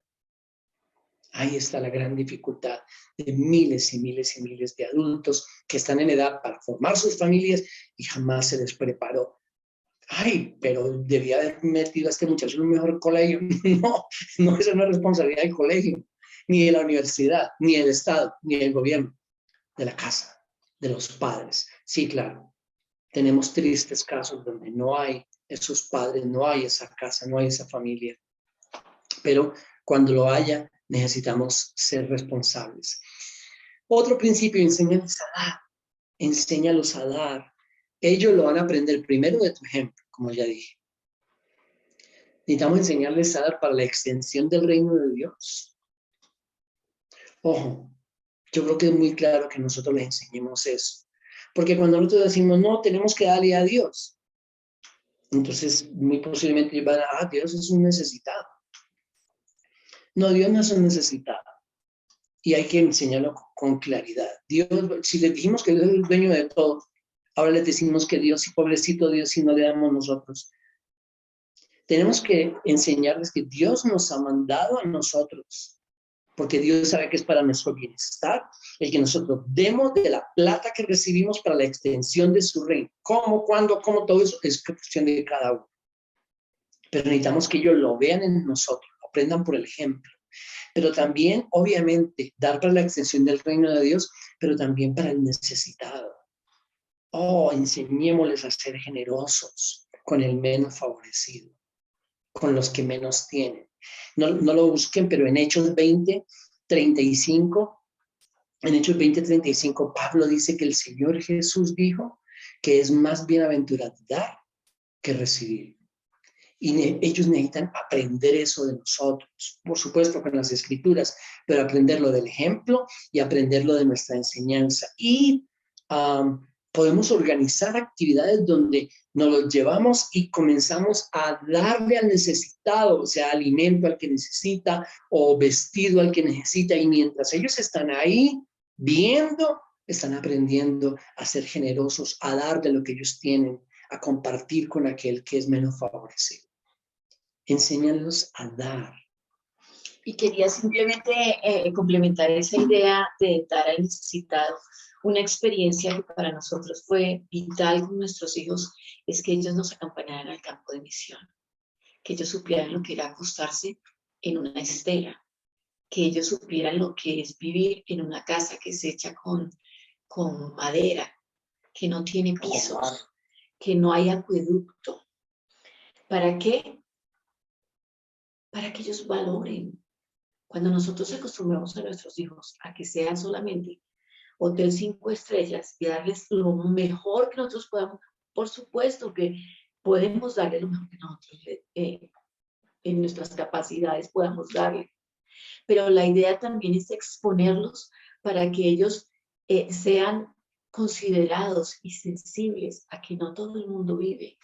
A: Ahí está la gran dificultad de miles y miles y miles de adultos que están en edad para formar sus familias y jamás se les preparó. Ay, pero debía haber metido a este muchacho en un mejor colegio. No, no, esa no es responsabilidad del colegio, ni de la universidad, ni del Estado, ni del gobierno, de la casa, de los padres. Sí, claro, tenemos tristes casos donde no hay esos padres, no hay esa casa, no hay esa familia. Pero cuando lo haya, necesitamos ser responsables. Otro principio, enséñales a dar. Enséñalos a dar. Ellos lo van a aprender primero de tu ejemplo, como ya dije. Necesitamos enseñarles a dar para la extensión del reino de Dios. Ojo, yo creo que es muy claro que nosotros les enseñemos eso. Porque cuando nosotros decimos, no, tenemos que darle a Dios, entonces muy posiblemente van a, Dios es un necesitado. No, Dios no es un necesitado. Y hay que enseñarlo con claridad. Dios, si le dijimos que Dios es el dueño de todo, ahora les decimos que Dios, y pobrecito Dios, si no le damos nosotros. Tenemos que enseñarles que Dios nos ha mandado a nosotros, porque Dios sabe que es para nuestro bienestar, el que nosotros demos de la plata que recibimos para la extensión de su reino. ¿Cómo, cuándo, cómo? Todo eso es cuestión de cada uno. Pero necesitamos que ellos lo vean en nosotros, aprendan por el ejemplo. Pero también, obviamente, dar para la extensión del reino de Dios, pero también para el necesitado. Oh, enseñémosles a ser generosos con el menos favorecido, con los que menos tienen. No, no lo busquen, pero en Hechos 20:35, en Hechos 20:35, Pablo dice que el Señor Jesús dijo que es más bienaventurado dar que recibir. Y ellos necesitan aprender eso de nosotros, por supuesto con las escrituras, pero aprenderlo del ejemplo y aprenderlo de nuestra enseñanza. Y podemos organizar actividades donde nos los llevamos y comenzamos a darle al necesitado, o sea, alimento al que necesita o vestido al que necesita. Y mientras ellos están ahí viendo, están aprendiendo a ser generosos, a dar de lo que ellos tienen, a compartir con aquel que es menos favorecido. Enséñalos a dar.
B: Y quería simplemente complementar esa idea de dar al necesitado. Una experiencia que para nosotros fue vital con nuestros hijos es que ellos nos acompañaran al campo de misión, que ellos supieran lo que era acostarse en una estera, que ellos supieran lo que es vivir en una casa que se echa con madera, que no tiene pisos, que no hay acueducto. ¿Para qué? Para que ellos valoren. Cuando nosotros acostumbramos a nuestros hijos a que sean solamente hotel 5 estrellas y darles lo mejor que nosotros podamos, por supuesto que podemos darle lo mejor que nosotros en nuestras capacidades podamos darle. Pero la idea también es exponerlos para que ellos sean considerados y sensibles a que no todo el mundo vive.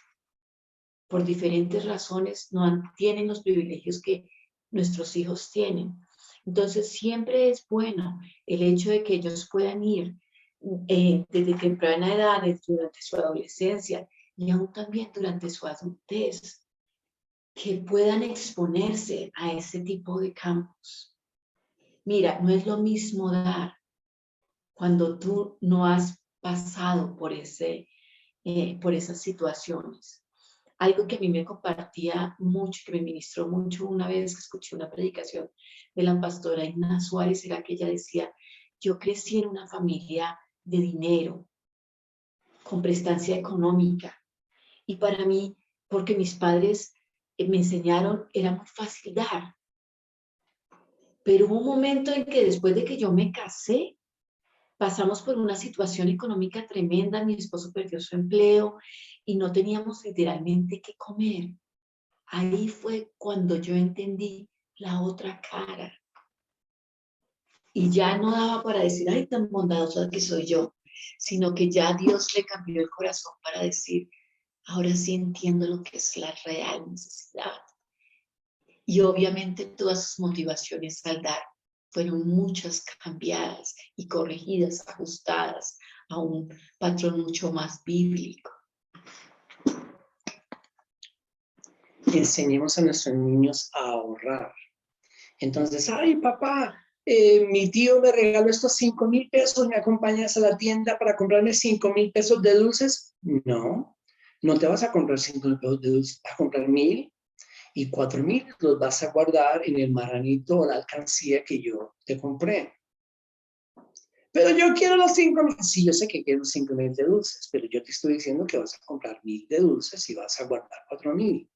B: Por diferentes razones no tienen los privilegios que nuestros hijos tienen. Entonces siempre es bueno el hecho de que ellos puedan ir desde temprana edad, durante su adolescencia y aún también durante su adultez, que puedan exponerse a ese tipo de campos. Mira, no es lo mismo dar cuando tú no has pasado por esas situaciones. Algo que a mí me compartía mucho, que me ministró mucho una vez que escuché una predicación de la pastora Ina Suárez, era que ella decía, yo crecí en una familia de dinero, con prestancia económica, y para mí, porque mis padres me enseñaron, era muy fácil dar. Pero hubo un momento en que después de que yo me casé, pasamos por una situación económica tremenda, mi esposo perdió su empleo y no teníamos literalmente qué comer. Ahí fue cuando yo entendí la otra cara. Y ya no daba para decir, ay, tan bondadosa que soy yo, sino que ya Dios le cambió el corazón para decir, ahora sí entiendo lo que es la real necesidad. Y obviamente todas sus motivaciones al dar fueron muchas cambiadas y corregidas, ajustadas a un patrón mucho más bíblico.
A: Enseñemos a nuestros niños a ahorrar. Entonces, ay, papá, mi tío me regaló estos 5,000 pesos, ¿me acompañas a la tienda para comprarme 5,000 pesos de dulces? No, no te vas a comprar 5,000 pesos de dulces, vas a comprar 1,000 y 4,000 los vas a guardar en el marranito o la alcancía que yo te compré. Pero yo quiero los 5,000. Sí, yo sé que quiero los 5,000 de dulces, pero yo te estoy diciendo que vas a comprar 1,000 de dulces y vas a guardar 4,000.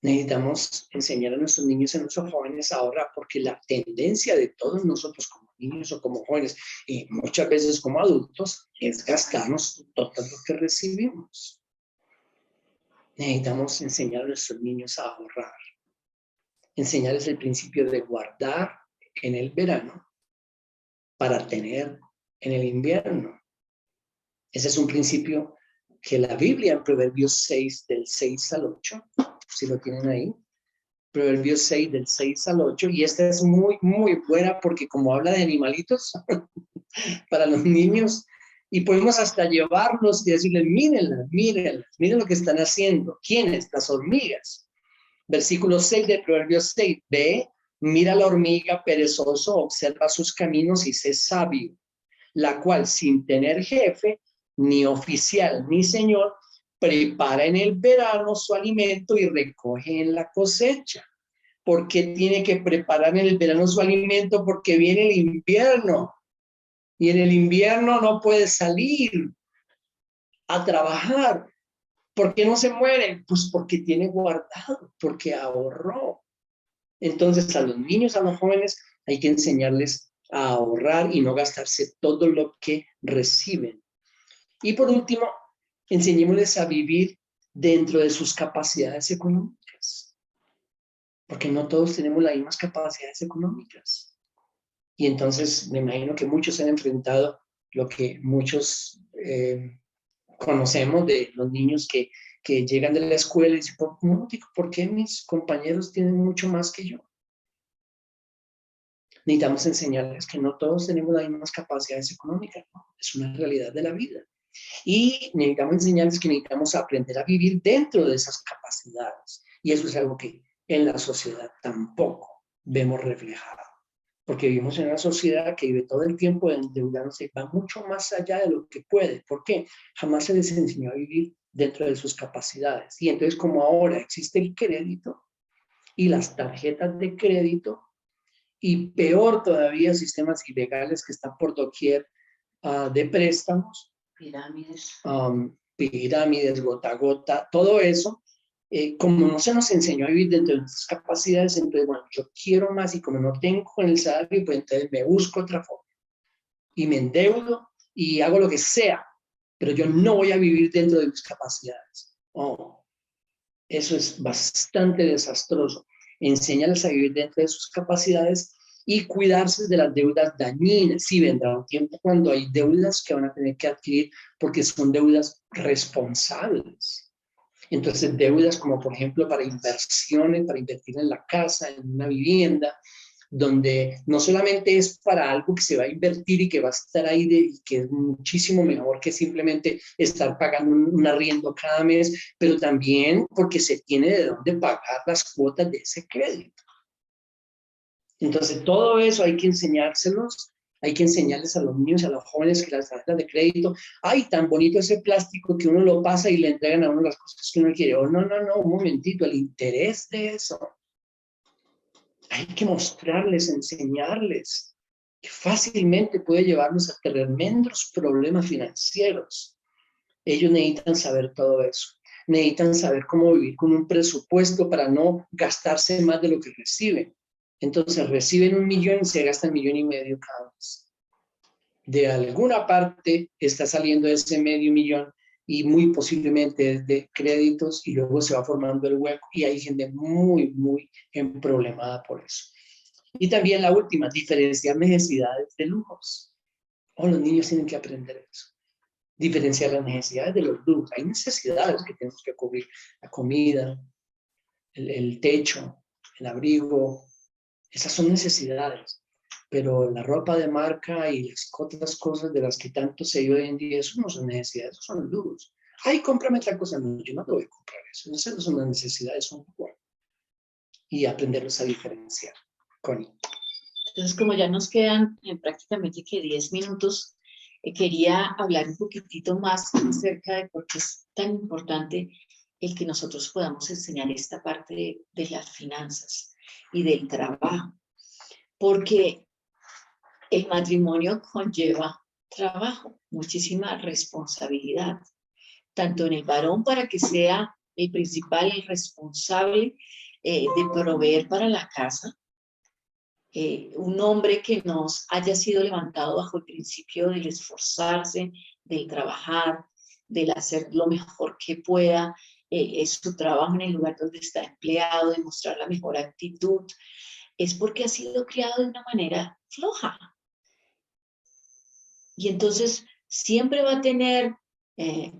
A: Necesitamos enseñar a nuestros niños y a nuestros jóvenes a ahorrar, porque la tendencia de todos nosotros como niños o como jóvenes, y muchas veces como adultos, es gastarnos todo lo que recibimos. Necesitamos enseñar a nuestros niños a ahorrar, enseñarles el principio de guardar en el verano para tener en el invierno. Ese es un principio que la Biblia en Proverbios 6, del 6 al 8, si lo tienen ahí, Proverbios 6, del 6 al 8, y esta es muy, muy buena porque como habla de animalitos para los niños, y podemos hasta llevarlos y decirles, mírenlas, mírenlas, miren lo que están haciendo. ¿Quiénes? Las hormigas. Versículo 6 de Proverbios 6, ve, mira la hormiga perezoso, observa sus caminos y sé sabio, la cual sin tener jefe, ni oficial, ni señor, prepara en el verano su alimento y recoge en la cosecha. ¿Por qué tiene que preparar en el verano su alimento? Porque viene el invierno. Y en el invierno no puede salir a trabajar. ¿Por qué no se muere? Pues porque tiene guardado, porque ahorró. Entonces a los niños, a los jóvenes, hay que enseñarles a ahorrar y no gastarse todo lo que reciben. Y por último, enseñémosles a vivir dentro de sus capacidades económicas, porque no todos tenemos las mismas capacidades económicas. Y entonces me imagino que muchos han enfrentado lo que muchos conocemos de los niños que llegan de la escuela y dicen, ¿por qué mis compañeros tienen mucho más que yo? Necesitamos enseñarles que no todos tenemos las mismas capacidades económicas, ¿no? Es una realidad de la vida. Y necesitamos enseñarles que necesitamos aprender a vivir dentro de esas capacidades. Y eso es algo que en la sociedad tampoco vemos reflejado. Porque vivimos en una sociedad que vive todo el tiempo endeudándose, va mucho más allá de lo que puede. ¿Por qué? Jamás se les enseñó a vivir dentro de sus capacidades. Y entonces, como ahora existe el crédito y las tarjetas de crédito, y peor todavía, sistemas ilegales que están por doquier de préstamos, pirámides, gota a gota, todo eso, como no se nos enseñó a vivir dentro de nuestras capacidades, entonces, bueno, yo quiero más y como no tengo con el salario, pues entonces me busco otra forma y me endeudo y hago lo que sea, pero yo no voy a vivir dentro de mis capacidades. Oh, eso es bastante desastroso. Enséñales a vivir dentro de sus capacidades y cuidarse de las deudas dañinas. Sí, vendrá un tiempo cuando hay deudas que van a tener que adquirir porque son deudas responsables. Entonces, deudas como por ejemplo para inversiones, para invertir en la casa, en una vivienda, donde no solamente es para algo que se va a invertir y que va a estar ahí y que es muchísimo mejor que simplemente estar pagando un arriendo cada mes, pero también porque se tiene de dónde pagar las cuotas de ese crédito. Entonces, todo eso hay que enseñárselos, hay que enseñarles a los niños y a los jóvenes que las tarjetas de crédito, ay, tan bonito ese plástico que uno lo pasa y le entregan a uno las cosas que uno quiere. Oh, no, no, no, un momentito, el interés de eso. Hay que mostrarles, enseñarles, que fácilmente puede llevarnos a tremendos problemas financieros. Ellos necesitan saber todo eso. Necesitan saber cómo vivir con un presupuesto para no gastarse más de lo que reciben. Entonces reciben 1,000,000 y se gastan 1,500,000 cada mes. De alguna parte está saliendo ese medio millón y muy posiblemente es de créditos y luego se va formando el hueco y hay gente muy, muy emproblemada por eso. Y también la última, diferenciar necesidades de lujos. Los niños tienen que aprender eso. diferenciar las necesidades de los lujos. Hay necesidades que tenemos que cubrir: la comida, el techo, el abrigo. Esas son necesidades. Pero la ropa de marca y las otras cosas de las que tanto se oye hoy en día, eso no son necesidades, eso son lujos. Ay, cómprame otra cosa. No, yo no te voy a comprar eso. Esas no son las necesidades, son lujos. Y aprenderlos a diferenciar. Connie.
B: Entonces, como ya nos quedan prácticamente que 10 minutos, quería hablar un poquitito más acerca de por qué es tan importante el que nosotros podamos enseñar esta parte de las finanzas y del trabajo. Porque el matrimonio conlleva trabajo, muchísima responsabilidad, tanto en el varón para que sea el principal, el responsable de proveer para la casa, un hombre que nos haya sido levantado bajo el principio del esforzarse, del trabajar, del hacer lo mejor que pueda, es su trabajo en el lugar donde está empleado, de mostrar la mejor actitud, es porque ha sido criado de una manera floja. Y entonces siempre va a tener,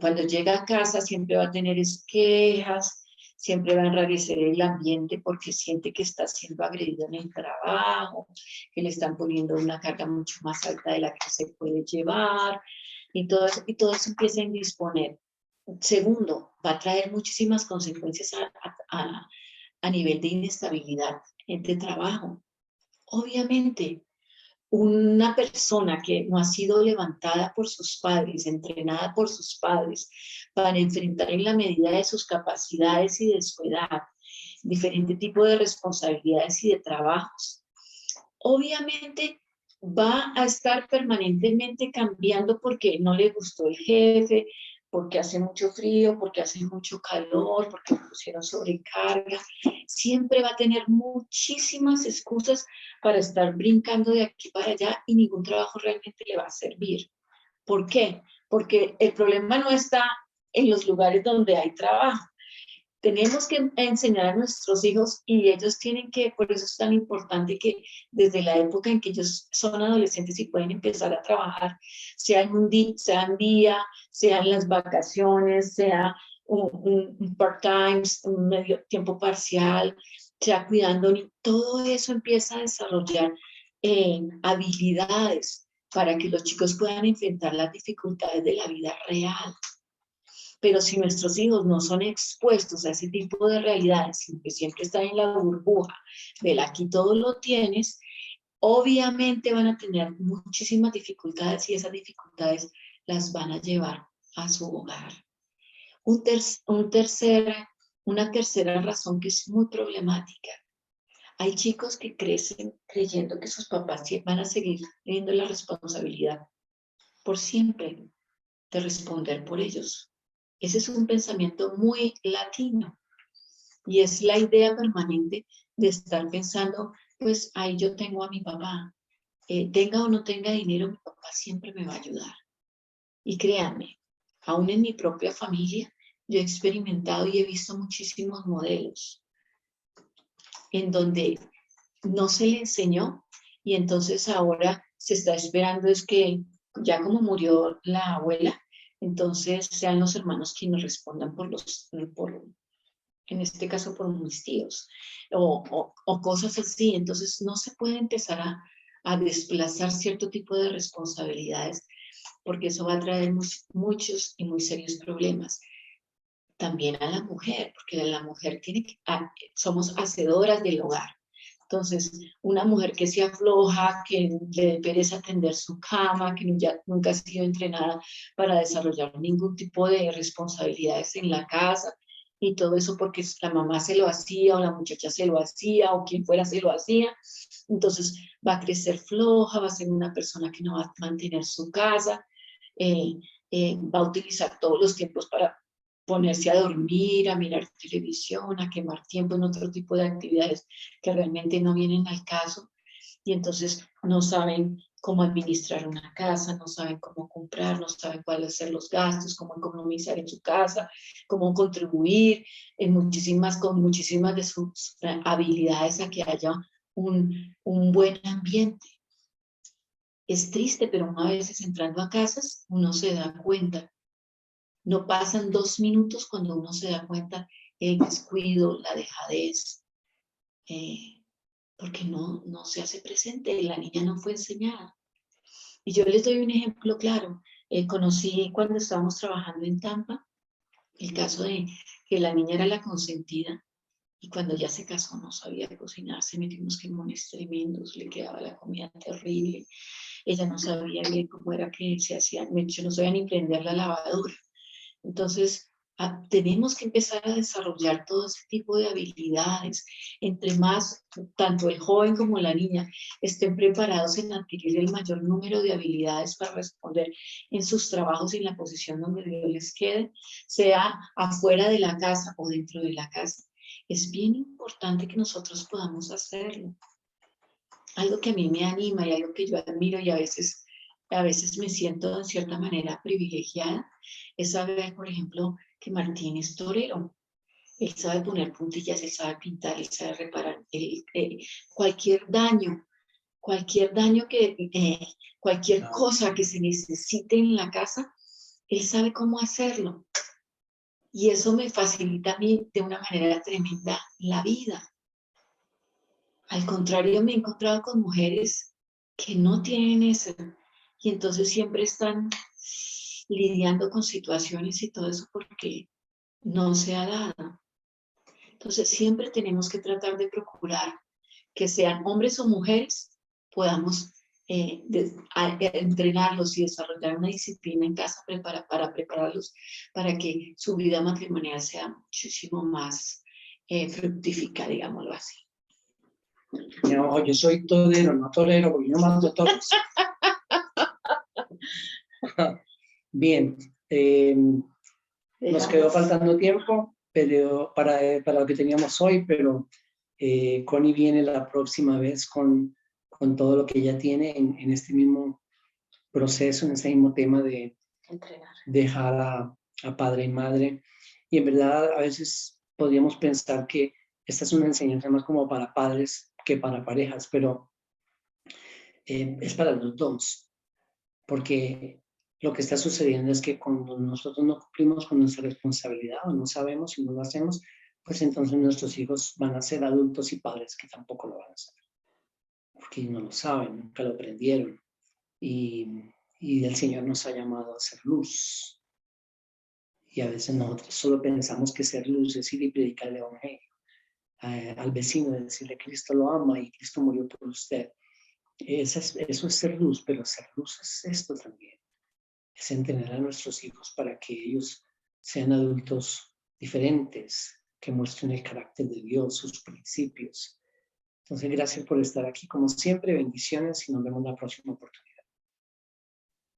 B: cuando llega a casa, siempre va a tener quejas, siempre va a enrarecer el ambiente porque siente que está siendo agredido en el trabajo, que le están poniendo una carga mucho más alta de la que se puede llevar, y todo eso empieza a indisponer. Segundo, va a traer muchísimas consecuencias a nivel de inestabilidad de trabajo. Obviamente, una persona que no ha sido levantada por sus padres, entrenada por sus padres, para enfrentar en la medida de sus capacidades y de su edad diferente tipo de responsabilidades y de trabajos, obviamente va a estar permanentemente cambiando porque no le gustó el jefe, porque hace mucho frío, porque hace mucho calor, porque le pusieron sobrecarga. Siempre va a tener muchísimas excusas para estar brincando de aquí para allá y ningún trabajo realmente le va a servir. ¿Por qué? Porque el problema no está en los lugares donde hay trabajo. Tenemos que enseñar a nuestros hijos y ellos tienen que, por eso es tan importante que desde la época en que ellos son adolescentes y pueden empezar a trabajar, sea en día, sea en las vacaciones, sea un part-time, un medio tiempo parcial, sea cuidando, todo eso empieza a desarrollar habilidades para que los chicos puedan enfrentar las dificultades de la vida real. Pero si nuestros hijos no son expuestos a ese tipo de realidades, sino que siempre están en la burbuja del aquí todo lo tienes, obviamente van a tener muchísimas dificultades y esas dificultades las van a llevar a su hogar. Una tercera razón que es muy problemática. Hay chicos que crecen creyendo que sus papás van a seguir teniendo la responsabilidad por siempre de responder por ellos. Ese es un pensamiento muy latino y es la idea permanente de estar pensando, pues ahí yo tengo a mi papá, tenga o no tenga dinero, mi papá siempre me va a ayudar. Y créanme, aún en mi propia familia, yo he experimentado y he visto muchísimos modelos en donde no se le enseñó y entonces ahora se está esperando es que ya como murió la abuela, entonces sean los hermanos quienes respondan en este caso por mis tíos, o cosas así. Entonces no se puede empezar a desplazar cierto tipo de responsabilidades, porque eso va a traer muchos y muy serios problemas. También a la mujer, porque la mujer somos hacedoras del hogar. Entonces, una mujer que se afloja, que le dé pereza atender su cama, que nunca ha sido entrenada para desarrollar ningún tipo de responsabilidades en la casa, y todo eso porque la mamá se lo hacía, o la muchacha se lo hacía, o quien fuera se lo hacía, entonces va a crecer floja, va a ser una persona que no va a mantener su casa, va a utilizar todos los tiempos para ponerse a dormir, a mirar televisión, a quemar tiempo en otro tipo de actividades que realmente no vienen al caso, y entonces no saben cómo administrar una casa, no saben cómo comprar, no saben cuáles ser los gastos, cómo economizar en su casa, cómo contribuir con muchísimas de sus habilidades a que haya un buen ambiente. Es triste, pero uno a veces entrando a casas, uno se da cuenta. No pasan 2 minutos cuando uno se da cuenta el descuido, la dejadez, porque no se hace presente, la niña no fue enseñada. Y yo les doy un ejemplo claro. Conocí cuando estábamos trabajando en Tampa, el caso de que la niña era la consentida y cuando ya se casó no sabía cocinar, se metió unos quemones tremendos, le quedaba la comida terrible, ella no sabía bien cómo era que se hacía, yo no sabía ni prender la lavadora. Entonces, tenemos que empezar a desarrollar todo ese tipo de habilidades. Entre más, tanto el joven como la niña estén preparados en adquirir el mayor número de habilidades para responder en sus trabajos y en la posición donde Dios les quede, sea afuera de la casa o dentro de la casa. Es bien importante que nosotros podamos hacerlo. Algo que a mí me anima y algo que yo admiro y a veces me siento de cierta manera privilegiada, es saber, por ejemplo, que Martín es torero. Él sabe poner puntillas, él sabe pintar, él sabe reparar. Cualquier daño cualquier cosa que se necesite en la casa, él sabe cómo hacerlo. Y eso me facilita a mí de una manera tremenda la vida. Al contrario, me he encontrado con mujeres que no tienen eso y entonces siempre están lidiando con situaciones y todo eso porque no se ha dado. Entonces siempre tenemos que tratar de procurar que sean hombres o mujeres, podamos entrenarlos y desarrollar una disciplina en casa para prepararlos para que su vida matrimonial sea muchísimo más fructífica, digámoslo así.
A: No, yo soy torero, no torero, porque yo mato toros. Bien, nos quedó faltando tiempo pero para lo que teníamos hoy, pero Connie viene la próxima vez con todo lo que ella tiene en este mismo proceso, en este mismo tema de
B: entrenar,
A: dejar a padre y madre. Y en verdad a veces podríamos pensar que esta es una enseñanza más como para padres que para parejas, pero es para los dos, porque lo que está sucediendo es que cuando nosotros no cumplimos con nuestra responsabilidad o no sabemos y no lo hacemos, pues entonces nuestros hijos van a ser adultos y padres que tampoco lo van a hacer, porque no lo saben, nunca lo aprendieron. Y el Señor nos ha llamado a ser luz. Y a veces nosotros solo pensamos que ser luz es ir y predicar el Evangelio al vecino, decirle Cristo lo ama y Cristo murió por usted. Eso es ser luz, pero ser luz es esto también. Es entrenar a nuestros hijos para que ellos sean adultos diferentes, que muestren el carácter de Dios, sus principios. Entonces, gracias por estar aquí como siempre, bendiciones y nos vemos en la próxima oportunidad.